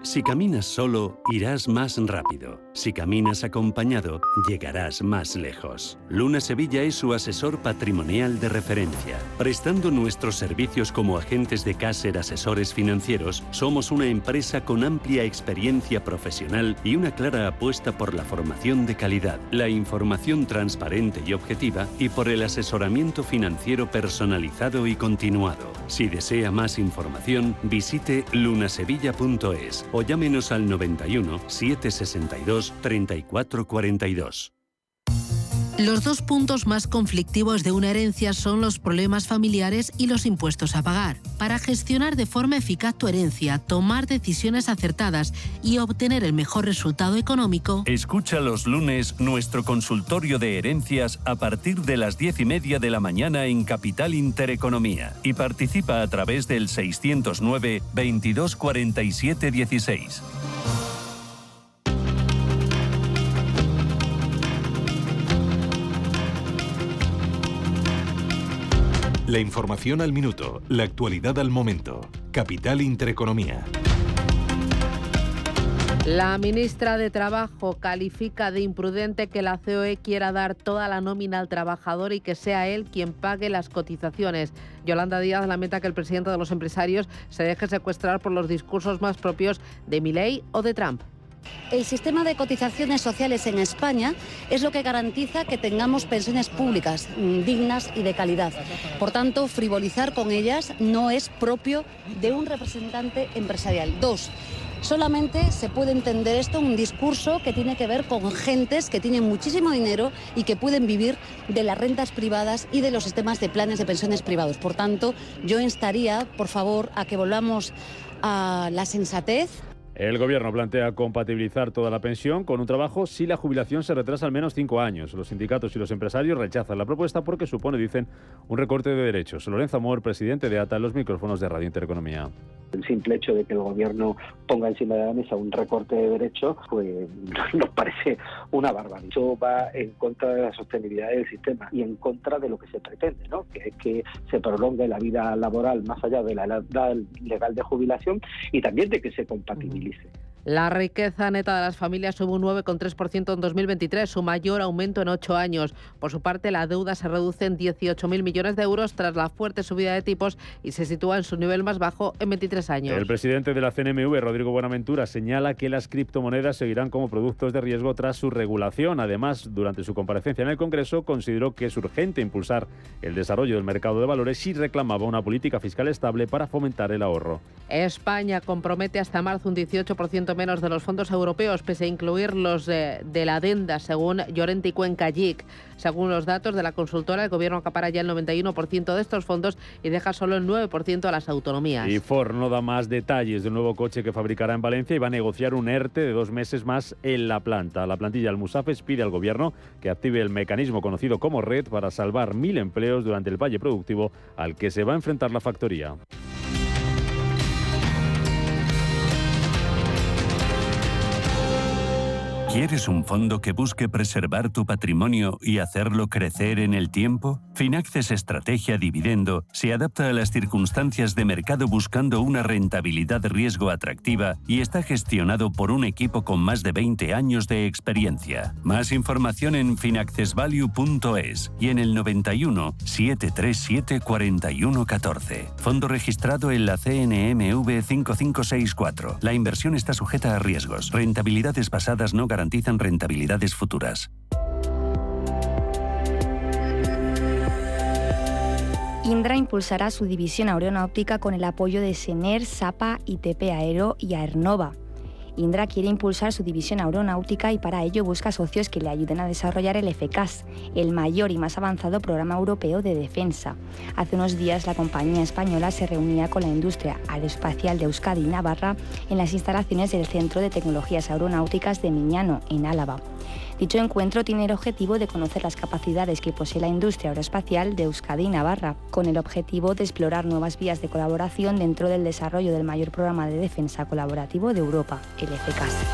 Si caminas solo, irás más rápido. Si caminas acompañado, llegarás más lejos. Luna Sevilla es su asesor patrimonial de referencia. Prestando nuestros servicios como agentes de Caser Asesores Financieros, somos una empresa con amplia experiencia profesional y una clara apuesta por la formación de calidad, la información transparente y objetiva y por el asesoramiento financiero personalizado y continuado. Si desea más información, visite lunasevilla.es o llámenos al 91 762 3442. Los dos puntos más conflictivos de una herencia son los problemas familiares y los impuestos a pagar. Para gestionar de forma eficaz tu herencia, tomar decisiones acertadas y obtener el mejor resultado económico, escucha los lunes nuestro consultorio de herencias a partir de las 10:30 de la mañana en Capital Intereconomía y participa a través del 609 22 47 16. La información al minuto, la actualidad al momento. Capital Intereconomía. La ministra de Trabajo califica de imprudente que la COE quiera dar toda la nómina al trabajador y que sea él quien pague las cotizaciones. Yolanda Díaz lamenta que el presidente de los empresarios se deje secuestrar por los discursos más propios de Milei o de Trump. El sistema de cotizaciones sociales en España es lo que garantiza que tengamos pensiones públicas dignas y de calidad. Por tanto, frivolizar con ellas no es propio de un representante empresarial. 2. Solamente se puede entender esto en un discurso que tiene que ver con gentes que tienen muchísimo dinero y que pueden vivir de las rentas privadas y de los sistemas de planes de pensiones privados. Por tanto, yo instaría, por favor, a que volvamos a la sensatez. El Gobierno plantea compatibilizar toda la pensión con un trabajo si la jubilación se retrasa al menos 5 años. Los sindicatos y los empresarios rechazan la propuesta porque supone, dicen, un recorte de derechos. Lorenzo Amor, presidente de ATA, en los micrófonos de Radio Intereconomía. El simple hecho de que el Gobierno ponga encima de la mesa un recorte de derechos, pues nos parece una barbaridad. Eso va en contra de la sostenibilidad del sistema y en contra de lo que se pretende, ¿no? Que es que se prolongue la vida laboral más allá de la edad legal de jubilación y también de que se compatibilice. La riqueza neta de las familias sube un 9,3% en 2023, su mayor aumento en 8 años. Por su parte, la deuda se reduce en 18.000 millones de euros tras la fuerte subida de tipos y se sitúa en su nivel más bajo en 23 años. El presidente de la CNMV, Rodrigo Buenaventura, señala que las criptomonedas seguirán como productos de riesgo tras su regulación. Además, durante su comparecencia en el Congreso, consideró que es urgente impulsar el desarrollo del mercado de valores y reclamaba una política fiscal estable para fomentar el ahorro. España compromete hasta marzo un 18% menos de los fondos europeos, pese a incluir los de la adenda, según Llorente y Cuenca JIC. Según los datos de la consultora, el Gobierno acapara ya el 91% de estos fondos y deja solo el 9% a las autonomías. Y Ford no da más detalles del nuevo coche que fabricará en Valencia y va a negociar un ERTE de 2 meses más en la planta. La plantilla Almusafes pide al Gobierno que active el mecanismo conocido como RED para salvar 1.000 empleos durante el valle productivo al que se va a enfrentar la factoría. ¿Quieres un fondo que busque preservar tu patrimonio y hacerlo crecer en el tiempo? Finaccess Estrategia Dividendo se adapta a las circunstancias de mercado buscando una rentabilidad riesgo atractiva y está gestionado por un equipo con más de 20 años de experiencia. Más información en finaccessvalue.es y en el 91 737 4114. Fondo registrado en la CNMV 5564. La inversión está sujeta a riesgos. Rentabilidades pasadas no garantizan rentabilidades futuras. Indra impulsará su división aeronáutica con el apoyo de Sener, Sapa, ITP Aero y Aernova. Indra quiere impulsar su división aeronáutica y para ello busca socios que le ayuden a desarrollar el FCAS, el mayor y más avanzado programa europeo de defensa. Hace unos días la compañía española se reunía con la industria aeroespacial de Euskadi y Navarra en las instalaciones del Centro de Tecnologías Aeronáuticas de Miñano, en Álava. Dicho encuentro tiene el objetivo de conocer las capacidades que posee la industria aeroespacial de Euskadi y Navarra, con el objetivo de explorar nuevas vías de colaboración dentro del desarrollo del mayor programa de defensa colaborativo de Europa, el FCAS.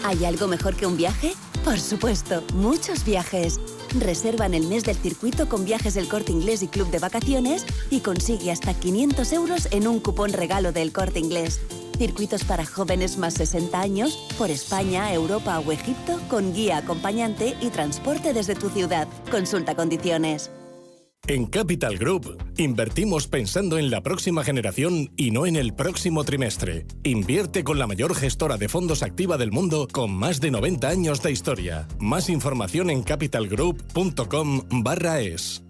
¿Hay algo mejor que un viaje? Por supuesto, muchos viajes. Reserva en el mes del circuito con Viajes del Corte Inglés y Club de Vacaciones y consigue hasta 500 euros en un cupón regalo del Corte Inglés. Circuitos para jóvenes más 60 años, por España, Europa o Egipto, con guía acompañante y transporte desde tu ciudad. Consulta condiciones. En Capital Group, invertimos pensando en la próxima generación y no en el próximo trimestre. Invierte con la mayor gestora de fondos activa del mundo con más de 90 años de historia. Más información en capitalgroup.com/es.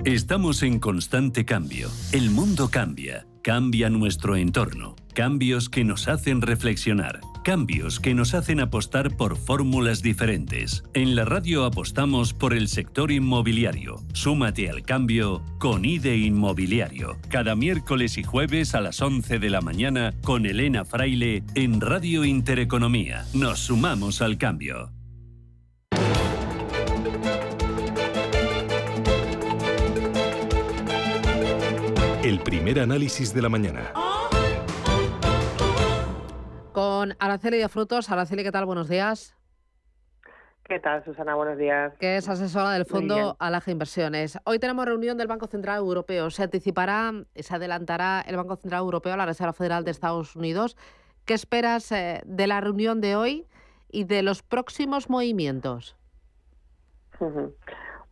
Estamos en constante cambio. El mundo cambia. Cambia nuestro entorno. Cambios que nos hacen reflexionar. Cambios que nos hacen apostar por fórmulas diferentes. En la radio apostamos por el sector inmobiliario. Súmate al cambio con IDE Inmobiliario. Cada miércoles y jueves a las 11 de la mañana con Elena Fraile en Radio Intereconomía. Nos sumamos al cambio. El primer análisis de la mañana. Con Araceli de Frutos. Araceli, ¿qué tal? Buenos días. ¿Qué tal, Susana? Buenos días. Que es asesora del Fondo Alaja Inversiones. Hoy tenemos reunión del Banco Central Europeo. Se adelantará el Banco Central Europeo a la Reserva Federal de Estados Unidos. ¿Qué esperas de la reunión de hoy y de los próximos movimientos?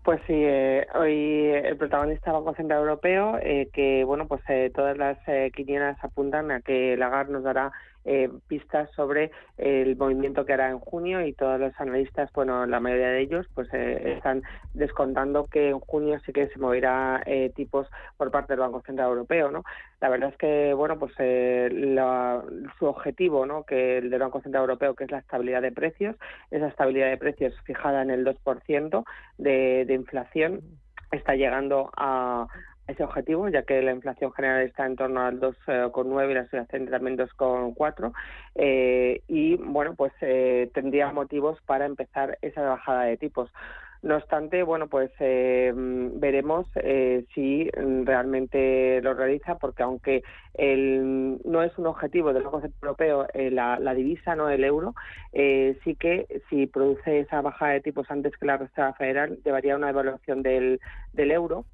Pues sí, hoy el protagonista del Banco Central Europeo, que bueno, pues todas las quinielas apuntan a que Lagarde nos dará pistas sobre el movimiento que hará en junio, y todos los analistas, bueno, la mayoría de ellos, pues están descontando que en junio sí que se moverá tipos por parte del Banco Central Europeo, ¿no? La verdad es que, bueno, pues su objetivo, ¿no?, que el del Banco Central Europeo, que es la estabilidad de precios, esa estabilidad de precios fijada en el 2% de inflación, está llegando a ese objetivo, ya que la inflación general está en torno al 2,9 y la subyacente también 2,4, y bueno, pues tendría motivos para empezar esa bajada de tipos. No obstante, bueno, pues veremos si realmente lo realiza, porque aunque no es un objetivo del Banco Central Europeo la divisa, no el euro, sí que si produce esa bajada de tipos antes que la Reserva Federal, llevaría a una devaluación del euro,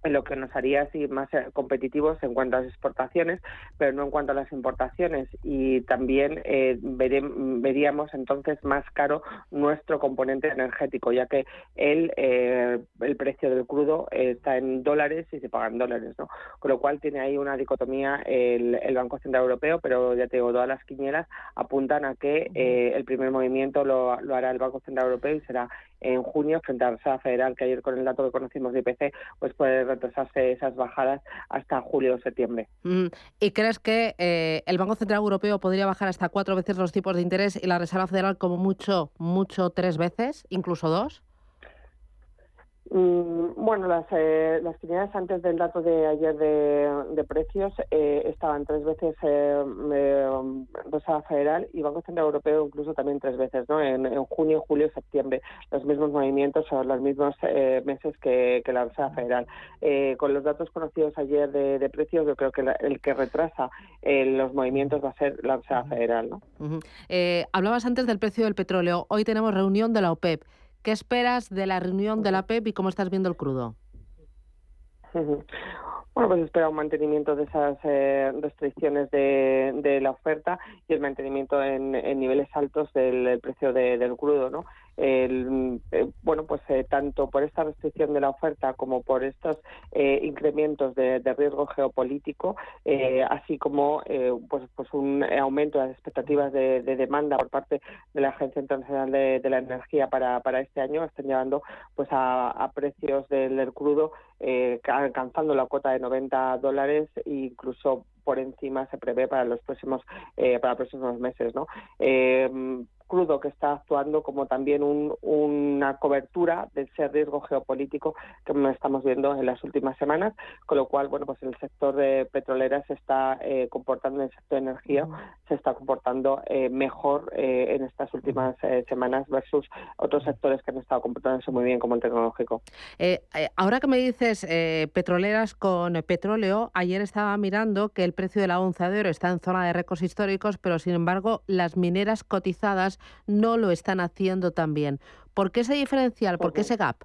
en lo que nos haría así más competitivos en cuanto a las exportaciones, pero no en cuanto a las importaciones, y también veríamos entonces más caro nuestro componente energético, ya que el precio del crudo está en dólares y se pagan dólares, ¿no? Con lo cual tiene ahí una dicotomía el Banco Central Europeo, pero ya te digo, todas las quinielas apuntan a que el primer movimiento lo hará el Banco Central Europeo y será en junio, frente a la Reserva Federal, que ayer con el dato que conocimos de IPC, pues puede retrasarse esas bajadas hasta julio o septiembre. ¿Y crees que el Banco Central Europeo podría bajar hasta 4 veces los tipos de interés y la Reserva Federal como mucho 3 veces, incluso 2? Bueno, las quinielas antes del dato de ayer de precios estaban 3 veces Reserva Federal y Banco Central Europeo incluso también 3 veces, ¿no? En junio, julio, septiembre, los mismos movimientos o los mismos meses que la Reserva Federal. Con los datos conocidos ayer de precios, yo creo que el que retrasa los movimientos va a ser la Reserva Federal, ¿no? Hablabas antes del precio del petróleo. Hoy tenemos reunión de la OPEP. ¿Qué esperas de la reunión de la OPEP y cómo estás viendo el crudo? Bueno, pues espera un mantenimiento de esas restricciones de la oferta y el mantenimiento en niveles altos del precio del crudo, ¿no? Bueno, pues tanto por esta restricción de la oferta como por estos incrementos de riesgo geopolítico, así como pues un aumento de las expectativas de demanda por parte de la Agencia Internacional de la Energía para este año, están llevando pues a precios del crudo alcanzando la cota de $90 e incluso por encima se prevé para los próximos meses, ¿no? Crudo que está actuando como también una cobertura de ese riesgo geopolítico que estamos viendo en las últimas semanas, con lo cual, bueno, pues el sector de petrolera se está comportando, en el sector de energía se está comportando mejor en estas últimas semanas versus otros sectores que han estado comportándose muy bien, como el tecnológico. Ahora que me dices petroleras con petróleo, ayer estaba mirando que el precio de la onza de oro está en zona de récords históricos, pero sin embargo las mineras cotizadas no lo están haciendo tan bien. ¿Por qué ese diferencial? ¿Por qué ese gap?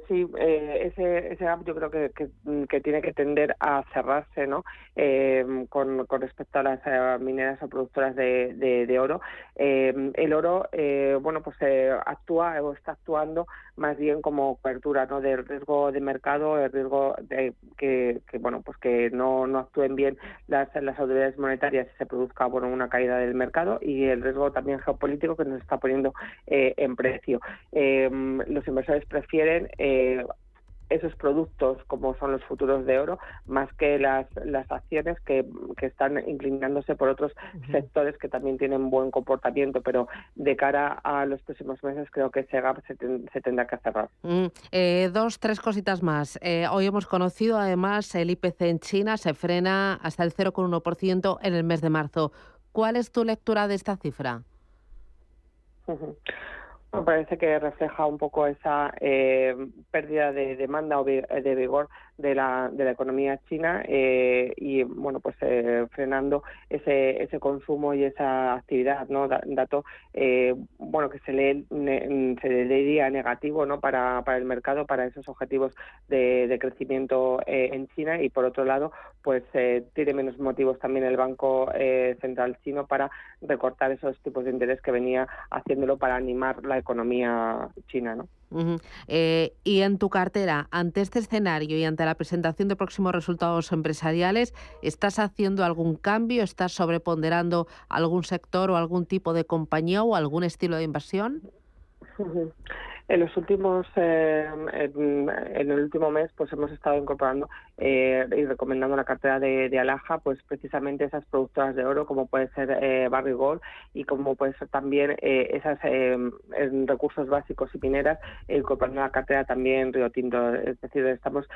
Sí, ese gap yo creo que tiene que tender a cerrarse, ¿no? Con respecto a las mineras o productoras de oro. El oro, bueno, pues actúa o está actuando más bien como cobertura, ¿no? Del riesgo de mercado, el riesgo de que bueno, pues que no actúen bien las autoridades monetarias y se produzca, bueno, una caída del mercado, y el riesgo también geopolítico que nos está poniendo en precio. Los inversores prefieren esos productos como son los futuros de oro más que las acciones que están inclinándose por otros sectores que también tienen buen comportamiento, pero de cara a los próximos meses creo que ese gap se tendrá que cerrar. 3 cositas más. Hoy hemos conocido además el IPC en China, se frena hasta el 0,1% en el mes de marzo. ¿Cuál es tu lectura de esta cifra? Me parece que refleja un poco esa pérdida de demanda o de vigor de la economía china y bueno, pues frenando ese consumo y esa actividad, ¿no? Dato bueno, que se leería negativo, ¿no? para el mercado, para esos objetivos de crecimiento en China, y por otro lado pues tiene menos motivos también el Banco Central chino para recortar esos tipos de interés que venía haciéndolo para animar la economía china, ¿no? Y en tu cartera, ante este escenario y ante la presentación de próximos resultados empresariales, ¿estás haciendo algún cambio? ¿Estás sobreponderando algún sector o algún tipo de compañía o algún estilo de inversión? En los últimos, en el último mes, pues hemos estado incorporando y recomendando la cartera de Alaja, pues precisamente esas productoras de oro, como puede ser Barrick Gold, y como puede ser también esas recursos básicos y mineras, incorporando la cartera también Río Tinto. Es decir, estamos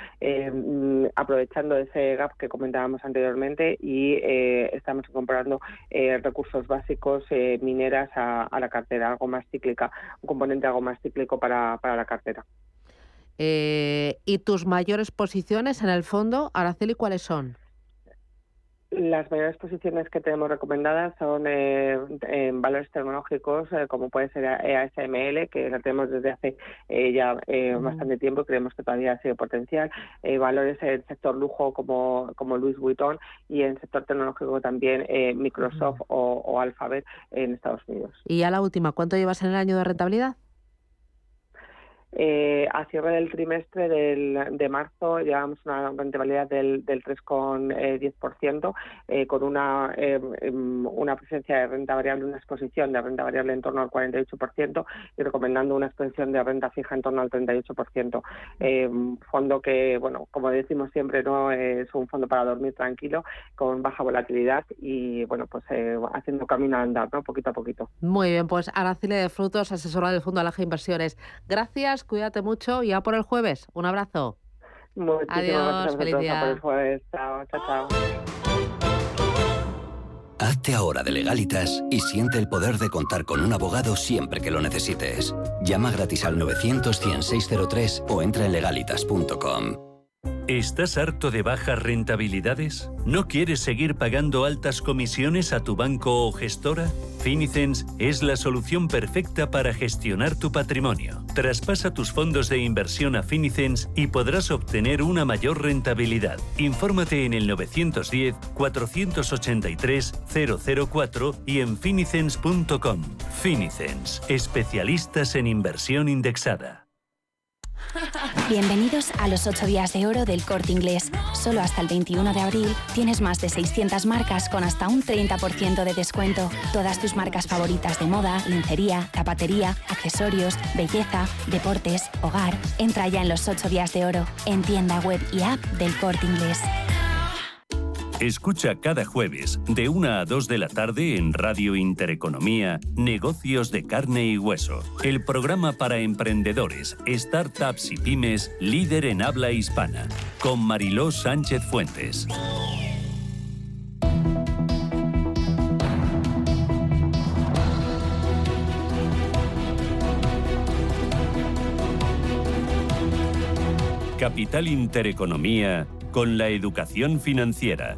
aprovechando ese gap que comentábamos anteriormente y estamos incorporando recursos básicos, mineras a la cartera, algo más cíclica, un componente algo más cíclico para la cartera. ¿Y tus mayores posiciones en el fondo, Araceli, cuáles son? Las mayores posiciones que tenemos recomendadas son en valores tecnológicos, como puede ser ASML, que la tenemos desde hace ya bastante tiempo y creemos que todavía sigue potencial. Valores en el sector lujo como Louis Vuitton, y en el sector tecnológico también Microsoft o Alphabet en Estados Unidos. Y ya la última, ¿cuánto llevas en el año de rentabilidad? A cierre del trimestre de marzo llevamos una rentabilidad del 3,10%, con una presencia de renta variable, una exposición de renta variable en torno al 48% y recomendando una exposición de renta fija en torno al 38%. Fondo que, bueno, como decimos siempre, no es un fondo para dormir tranquilo, con baja volatilidad y, bueno, pues haciendo camino a andar, ¿no? Poquito a poquito. Muy bien, pues Araceli de Frutos, asesora del Fondo Alaje Inversiones. Gracias, cuídate mucho y ya por el jueves. Un abrazo. Muchísimas Adiós, gracias feliz día. por el jueves. Chao, chao, chao. Hazte ahora de Legalitas y siente el poder de contar con un abogado siempre que lo necesites. Llama gratis al 900-100-603 o entra en legalitas.com. ¿Estás harto de bajas rentabilidades? ¿No quieres seguir pagando altas comisiones a tu banco o gestora? Finicens es la solución perfecta para gestionar tu patrimonio. Traspasa tus fondos de inversión a Finicens y podrás obtener una mayor rentabilidad. Infórmate en el 910-483-004 y en finicens.com. Finicens, especialistas en inversión indexada. Bienvenidos a los 8 días de oro del Corte Inglés. Solo hasta el 21 de abril tienes más de 600 marcas con hasta un 30% de descuento. Todas tus marcas favoritas de moda, lencería, zapatería, accesorios, belleza, deportes, hogar. Entra ya en los 8 días de oro en tienda web y app del Corte Inglés. Escucha cada jueves de 1 a 2 de la tarde en Radio Intereconomía Negocios de Carne y Hueso, el programa para emprendedores, startups y pymes líder en habla hispana, con Mariló Sánchez Fuentes. Capital Intereconomía con la educación financiera.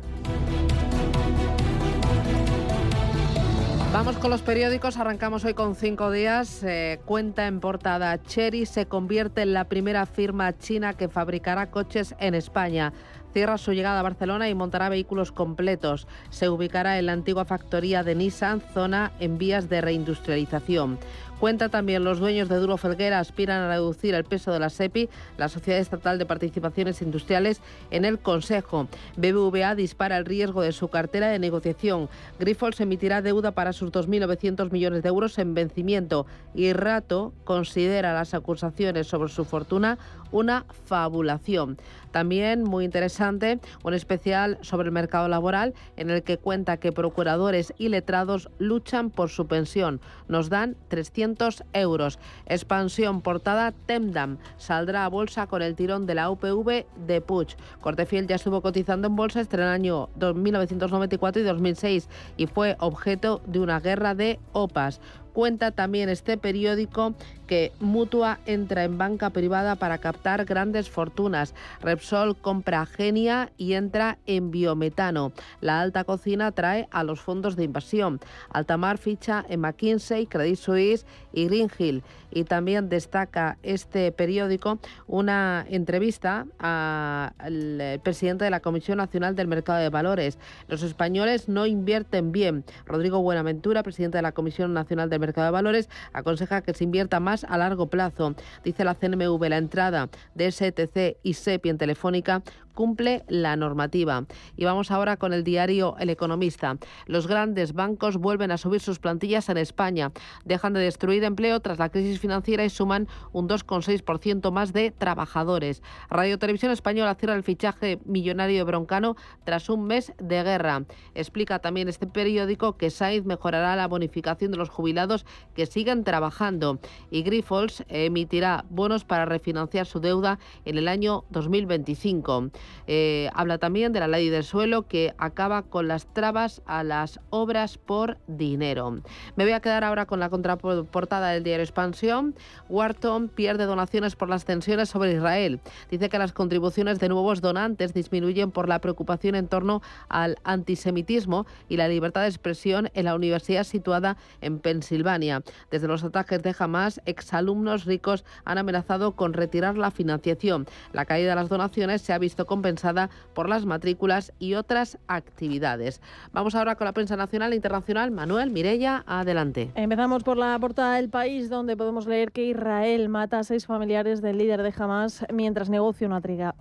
Vamos con los periódicos, arrancamos hoy con 5 días. Cuenta en portada: Chery se convierte en la primera firma china que fabricará coches en España. Cierra su llegada a Barcelona y montará vehículos completos. Se ubicará en la antigua factoría de Nissan, zona en vías de reindustrialización. Cuenta también: los dueños de Duro Felguera aspiran a reducir el peso de la SEPI, la Sociedad Estatal de Participaciones Industriales, en el Consejo. BBVA dispara el riesgo de su cartera de negociación. Grifols emitirá deuda para sus 2.900 millones de euros en vencimiento. Y Rato considera las acusaciones sobre su fortuna una fabulación. También, muy interesante, un especial sobre el mercado laboral en el que cuenta que procuradores y letrados luchan por su pensión. Nos dan 300 euros. Expansión portada: Temdam saldrá a bolsa con el tirón de la UPV de Puig. Cortefiel ya estuvo cotizando en bolsa entre el año 1994 y 2006 y fue objeto de una guerra de OPAs. Cuenta también este periódico que Mutua entra en banca privada para captar grandes fortunas. Repsol compra Genia y entra en biometano. La alta cocina trae a los fondos de inversión. Altamar ficha en McKinsey, Credit Suisse y Greenhill. Y también destaca este periódico una entrevista al presidente de la Comisión Nacional del Mercado de Valores. Los españoles no invierten bien. Rodrigo Buenaventura, presidente de la Comisión Nacional del Mercado de Valores, aconseja que se invierta más a largo plazo. Dice la CNMV: la entrada de STC y SEPI en Telefónica cumple la normativa. Y vamos ahora con el diario El Economista. Los grandes bancos vuelven a subir sus plantillas en España. Dejan de destruir empleo tras la crisis financiera y suman un 2,6% más de trabajadores. Radio Televisión Española cierra el fichaje millonario de Broncano tras un mes de guerra. Explica también este periódico que Sainz mejorará la bonificación de los jubilados que siguen trabajando. Y Grifols emitirá bonos para refinanciar su deuda en el año 2025. Habla también de la ley del suelo que acaba con las trabas a las obras por dinero. Me voy a quedar ahora con la contraportada del diario Expansión. Wharton pierde donaciones por las tensiones sobre Israel. Dice que las contribuciones de nuevos donantes disminuyen por la preocupación en torno al antisemitismo y la libertad de expresión en la universidad situada en Pensilvania. Desde los ataques de Hamas, exalumnos ricos han amenazado con retirar la financiación. La caída de las donaciones se ha visto como compensada por las matrículas y otras actividades. Vamos ahora con la prensa nacional e internacional. Manuel, Mireia, adelante. Empezamos por la portada del País, donde podemos leer que Israel mata a 6 familiares del líder de Hamas mientras negocia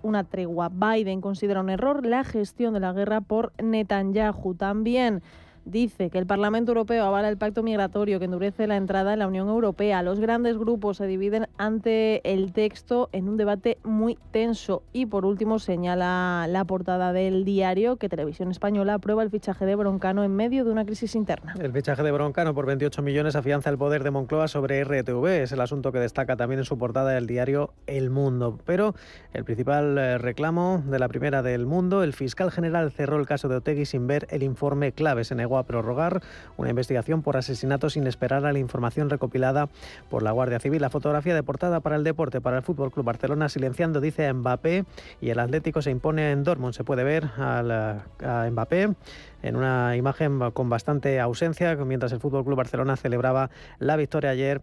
una tregua. Biden considera un error la gestión de la guerra por Netanyahu. También dice que el Parlamento Europeo avala el pacto migratorio que endurece la entrada en la Unión Europea. Los grandes grupos se dividen ante el texto en un debate muy tenso. Y por último señala la portada del Diario que Televisión Española aprueba el fichaje de Broncano en medio de una crisis interna. El fichaje de Broncano por 28 millones afianza el poder de Moncloa sobre RTV. Es el asunto que destaca también en su portada el diario El Mundo. Pero el principal reclamo de la primera del Mundo, el fiscal general cerró el caso de Otegi sin ver el informe clave. Se negó a prorrogar una investigación por asesinato sin esperar a la información recopilada por la Guardia Civil. La fotografía de portada para el deporte, para el Fútbol Club Barcelona, silenciando, dice, a Mbappé, y el Atlético se impone en Dortmund. Se puede ver a Mbappé en una imagen con bastante ausencia, mientras el Fútbol Club Barcelona celebraba la victoria ayer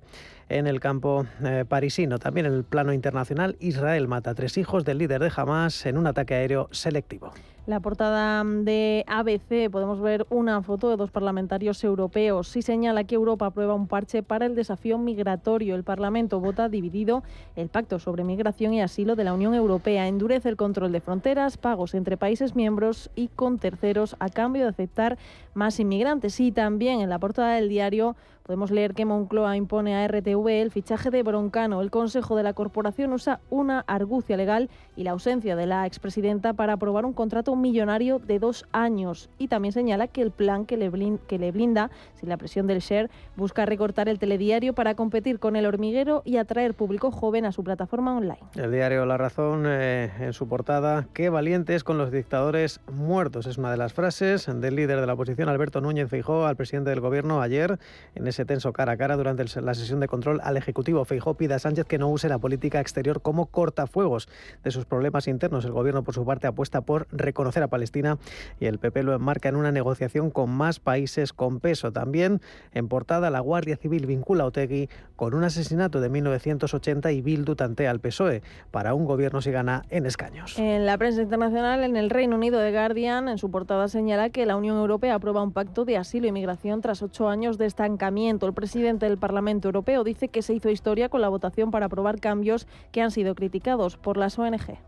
en el campo parisino. También en el plano internacional, Israel mata a 3 hijos del líder de Hamas en un ataque aéreo selectivo. La portada de ABC podemos ver una foto de 2 parlamentarios europeos. Y señala que Europa aprueba un parche para el desafío migratorio. El Parlamento vota dividido el pacto sobre migración y asilo de la Unión Europea. Endurece el control de fronteras, pagos entre países miembros y con terceros a cambio de aceptar más inmigrantes. Y también en la portada del Diario podemos leer que Moncloa impone a RTV el fichaje de Broncano. El Consejo de la Corporación usa una argucia legal y la ausencia de la expresidenta para aprobar un contrato millonario de 2 años. Y también señala que el plan que le blinda, sin la presión del share, busca recortar el telediario para competir con El Hormiguero y atraer público joven a su plataforma online. El diario La Razón, en su portada, qué valientes con los dictadores muertos. Es una de las frases del líder de la oposición, Alberto Núñez Feijóo, al presidente del Gobierno ayer en ese tenso cara a cara durante la sesión de control al Ejecutivo. Feijóo pide a Sánchez que no use la política exterior como cortafuegos de sus problemas internos. El Gobierno, por su parte, apuesta por reconocer a Palestina y el PP lo enmarca en una negociación con más países con peso. También en portada, la Guardia Civil vincula a Otegi con un asesinato de 1980 y Bildu tantea al PSOE para un gobierno si gana en escaños. En la prensa internacional, en el Reino Unido, The Guardian, en su portada señala que la Unión Europea aprueba un pacto de asilo y migración tras 8 años de estancamiento. El presidente del Parlamento Europeo dice que se hizo historia con la votación para aprobar cambios que han sido criticados por las ONG.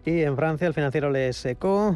Y en Francia, el financiero Les Echos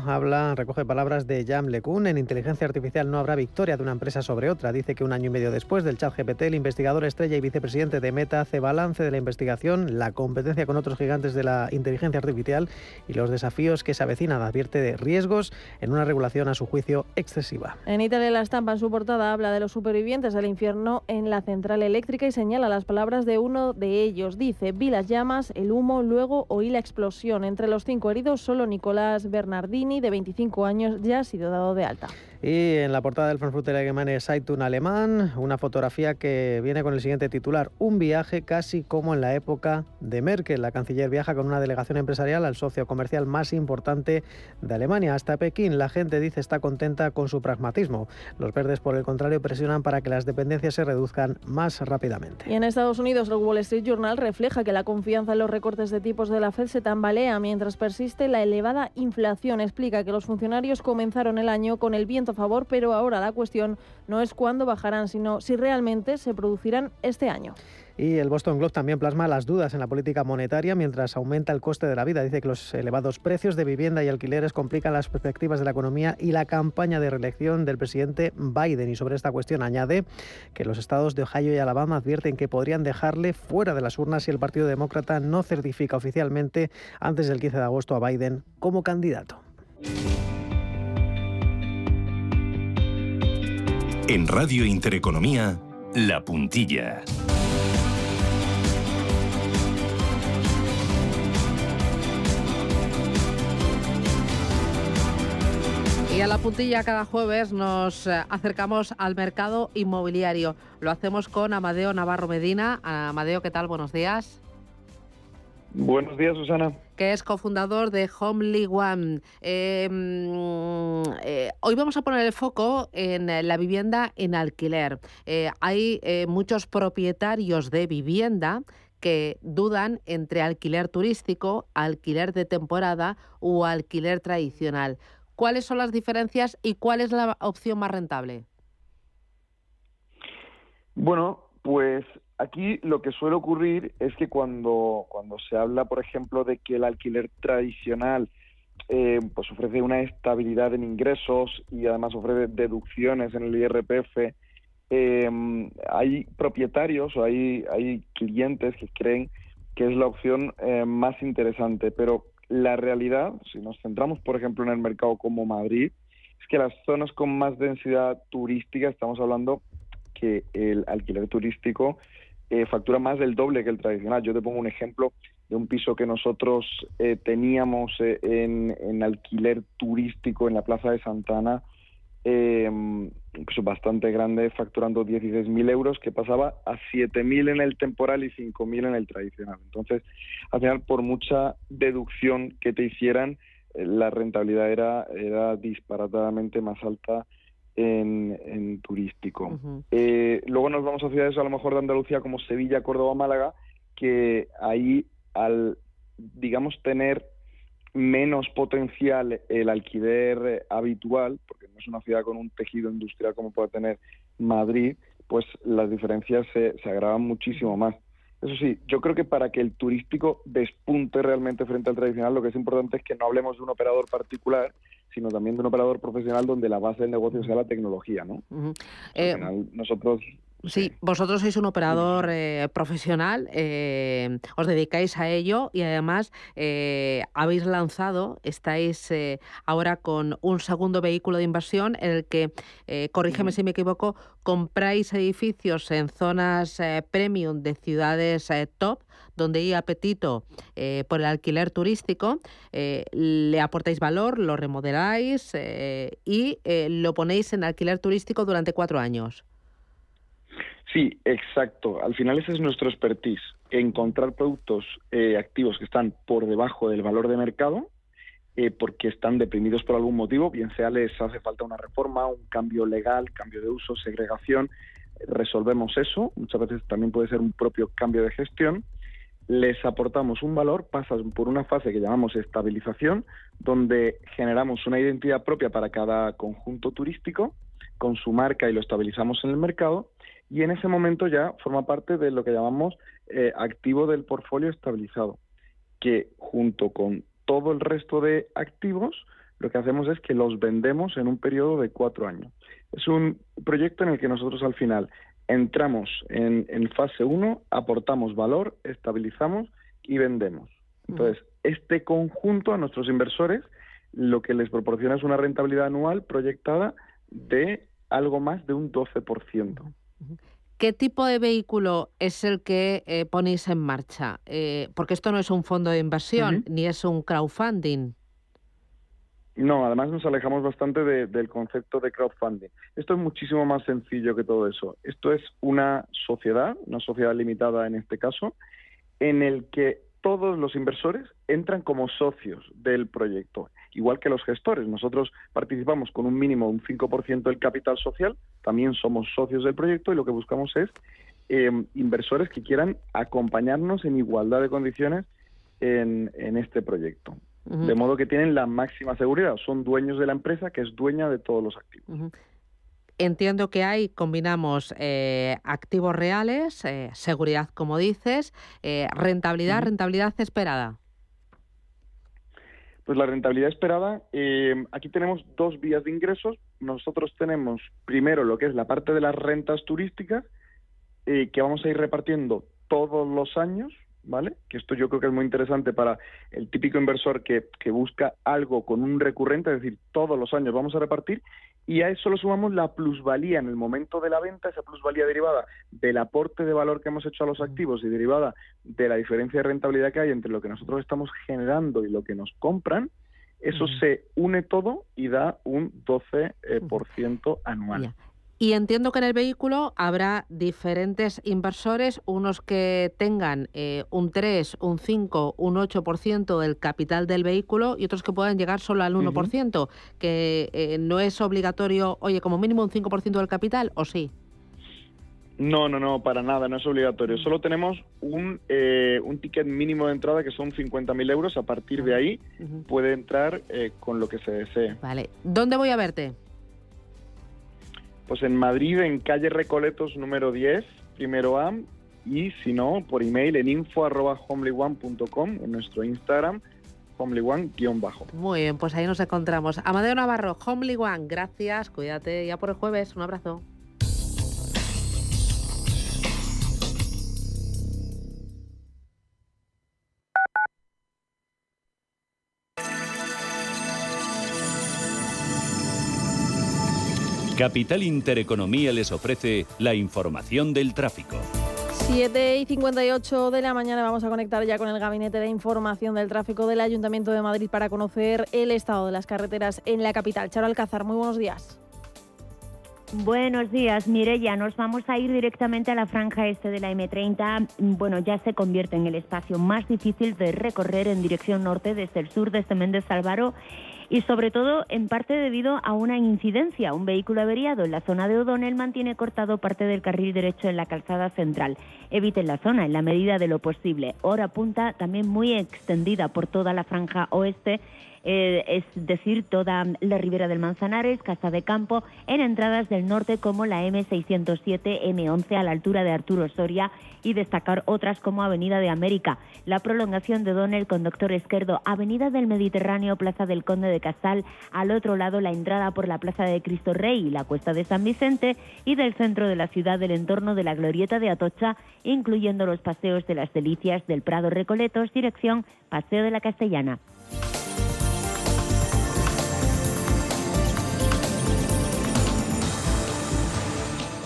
recoge palabras de Jean LeCun. En inteligencia artificial no habrá victoria de una empresa sobre otra. Dice que 1 año y medio después del ChatGPT, el investigador estrella y vicepresidente de Meta hace balance de la investigación, la competencia con otros gigantes de la inteligencia artificial y los desafíos que se avecinan. Advierte de riesgos en una regulación, a su juicio, excesiva. En Italia, La Stampa, en su portada, habla de los supervivientes del infierno en la central eléctrica y señala las palabras de uno de ellos. Dice: vi las llamas, el humo, luego oí la explosión. Entre los 5 heridos, solo Nicolás Bernardini, de 25 años, ya ha sido dado de alta. Y en la portada del Frankfurter Allgemeine Zeitung alemán, una fotografía que viene con el siguiente titular: un viaje casi como en la época de Merkel. La canciller viaja con una delegación empresarial al socio comercial más importante de Alemania, hasta Pekín. La gente, dice, está contenta con su pragmatismo. Los verdes, por el contrario, presionan para que las dependencias se reduzcan más rápidamente. Y en Estados Unidos, el Wall Street Journal refleja que la confianza en los recortes de tipos de la Fed se tambalea mientras persiste la elevada inflación. Explica que los funcionarios comenzaron el año con el viento a favor, pero ahora la cuestión no es cuándo bajarán, sino si realmente se producirán este año. Y el Boston Globe también plasma las dudas en la política monetaria mientras aumenta el coste de la vida. Dice que los elevados precios de vivienda y alquileres complican las perspectivas de la economía y la campaña de reelección del presidente Biden. Y sobre esta cuestión añade que los estados de Ohio y Alabama advierten que podrían dejarle fuera de las urnas si el Partido Demócrata no certifica oficialmente antes del 15 de agosto a Biden como candidato. En Radio Intereconomía, La Puntilla. Y a La Puntilla cada jueves nos acercamos al mercado inmobiliario. Lo hacemos con Amadeo Navarro Medina. Amadeo, ¿qué tal? Buenos días. Buenos días, Susana. Que es cofundador de Homely One. Hoy vamos a poner el foco en la vivienda en alquiler. Hay muchos propietarios de vivienda que dudan entre alquiler turístico, alquiler de temporada o alquiler tradicional. ¿Cuáles son las diferencias y cuál es la opción más rentable? Bueno, pues aquí lo que suele ocurrir es que cuando se habla, por ejemplo, de que el alquiler tradicional pues ofrece una estabilidad en ingresos y además ofrece deducciones en el IRPF, hay propietarios o hay clientes que creen que es la opción más interesante, pero la realidad, si nos centramos, por ejemplo, en el mercado como Madrid, es que las zonas con más densidad turística, estamos hablando que el alquiler turístico factura más del doble que el tradicional. Yo te pongo un ejemplo de un piso que nosotros teníamos en alquiler turístico en la Plaza de Santa Ana, un piso bastante grande, facturando 16.000 euros, que pasaba a 7.000 en el temporal y 5.000 en el tradicional. Entonces, al final, por mucha deducción que te hicieran, la rentabilidad era disparatadamente más alta en turístico. Luego nos vamos a ciudades a lo mejor de Andalucía como Sevilla, Córdoba, Málaga, que ahí al, digamos, tener menos potencial el alquiler habitual, porque no es una ciudad con un tejido industrial como puede tener Madrid, pues las diferencias se agravan muchísimo más. Eso sí, yo creo que para que el turístico despunte realmente frente al tradicional, lo que es importante es que no hablemos de un operador particular, sino también de un operador profesional donde la base del negocio sea la tecnología, ¿no? Al final, nosotros... Sí, vosotros sois un operador profesional, os dedicáis a ello y además habéis lanzado, estáis ahora con un segundo vehículo de inversión en el que, corrígeme si me equivoco, compráis edificios en zonas premium de ciudades top, donde hay apetito por el alquiler turístico, le aportáis valor, lo remodeláis y lo ponéis en alquiler turístico durante 4 años. Sí, exacto. Al final ese es nuestro expertise, encontrar productos activos que están por debajo del valor de mercado porque están deprimidos por algún motivo, bien sea les hace falta una reforma, un cambio legal, cambio de uso, segregación, resolvemos eso, muchas veces también puede ser un propio cambio de gestión, les aportamos un valor, pasan por una fase que llamamos estabilización, donde generamos una identidad propia para cada conjunto turístico, con su marca y lo estabilizamos en el mercado, y en ese momento ya forma parte de lo que llamamos activo del portfolio estabilizado, que junto con todo el resto de activos lo que hacemos es que los vendemos en un periodo de 4 años. Es un proyecto en el que nosotros al final entramos en fase 1, aportamos valor, estabilizamos y vendemos. Entonces, este conjunto a nuestros inversores lo que les proporciona es una rentabilidad anual proyectada de algo más de un 12%. ¿Qué tipo de vehículo es el que ponéis en marcha? Porque esto no es un fondo de inversión, ni es un crowdfunding. No, además nos alejamos bastante del concepto de crowdfunding. Esto es muchísimo más sencillo que todo eso. Esto es una sociedad limitada en este caso, en el que todos los inversores entran como socios del proyecto, igual que los gestores. Nosotros participamos con un mínimo de un 5% del capital social, también somos socios del proyecto y lo que buscamos es inversores que quieran acompañarnos en igualdad de condiciones en este proyecto. De modo que tienen la máxima seguridad, son dueños de la empresa que es dueña de todos los activos. Entiendo que ahí combinamos activos reales, seguridad, como dices, rentabilidad esperada. Pues la rentabilidad esperada, aquí tenemos 2 vías de ingresos. Nosotros tenemos primero lo que es la parte de las rentas turísticas, que vamos a ir repartiendo todos los años, ¿vale? Que esto yo creo que es muy interesante para el típico inversor que busca algo con un recurrente, es decir, todos los años vamos a repartir, y a eso le sumamos la plusvalía en el momento de la venta, esa plusvalía derivada del aporte de valor que hemos hecho a los activos y derivada de la diferencia de rentabilidad que hay entre lo que nosotros estamos generando y lo que nos compran. Eso se une todo y da un 12% anual. Y entiendo que en el vehículo habrá diferentes inversores, unos que tengan un 3, un 5, un 8% del capital del vehículo y otros que puedan llegar solo al 1%, que no es obligatorio, oye, como mínimo un 5% del capital, ¿o sí? No, para nada, no es obligatorio. Solo tenemos un ticket mínimo de entrada que son 50.000 euros. A partir de ahí puede entrar con lo que se desee. Vale. ¿Dónde voy a verte? Pues en Madrid, en calle Recoletos número 10, primero A, y si no, por email en info@homelyone.com, en nuestro Instagram, homelyone_. Muy bien, pues ahí nos encontramos. Amadeo Navarro, Homely One, gracias, cuídate, ya por el jueves, un abrazo. Capital Intereconomía les ofrece la información del tráfico. 7:58 de la mañana vamos a conectar ya con el Gabinete de Información del Tráfico del Ayuntamiento de Madrid para conocer el estado de las carreteras en la capital. Charo Alcázar, muy buenos días. Buenos días, Mireia. Nos vamos a ir directamente a la franja este de la M30. Bueno, ya se convierte en el espacio más difícil de recorrer en dirección norte desde el sur, desde Méndez Álvaro, y sobre todo en parte debido a una incidencia. Un vehículo averiado en la zona de O'Donnell mantiene cortado parte del carril derecho en la calzada central. Eviten la zona en la medida de lo posible. Hora punta también muy extendida por toda la franja oeste, es decir, toda la ribera del Manzanares, Casa de Campo, en entradas del norte como la M607, M11 a la altura de Arturo Soria, y destacar otras como Avenida de América, la prolongación de O'Donnell, Conductor Esquerdo, Avenida del Mediterráneo, Plaza del Conde de Casal, al otro lado la entrada por la Plaza de Cristo Rey y la Cuesta de San Vicente, y del centro de la ciudad del entorno de la Glorieta de Atocha, incluyendo los paseos de las Delicias, del Prado Recoletos, dirección Paseo de la Castellana.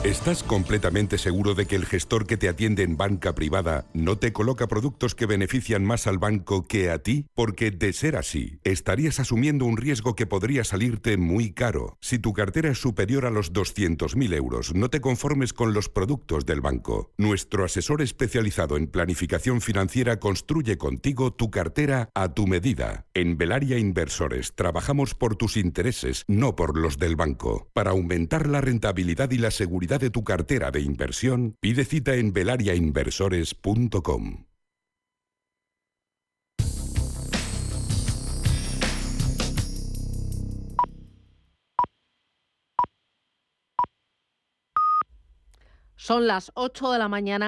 ¿Estás completamente seguro de que el gestor que te atiende en banca privada no te coloca productos que benefician más al banco que a ti? Porque de ser así, estarías asumiendo un riesgo que podría salirte muy caro. Si tu cartera es superior a los 200.000 euros, no te conformes con los productos del banco. Nuestro asesor especializado en planificación financiera construye contigo tu cartera a tu medida. En Velaria Inversores trabajamos por tus intereses, no por los del banco. Para aumentar la rentabilidad y la seguridad de tu cartera de inversión, pide cita en velariainversores.com. Son las 8 de la mañana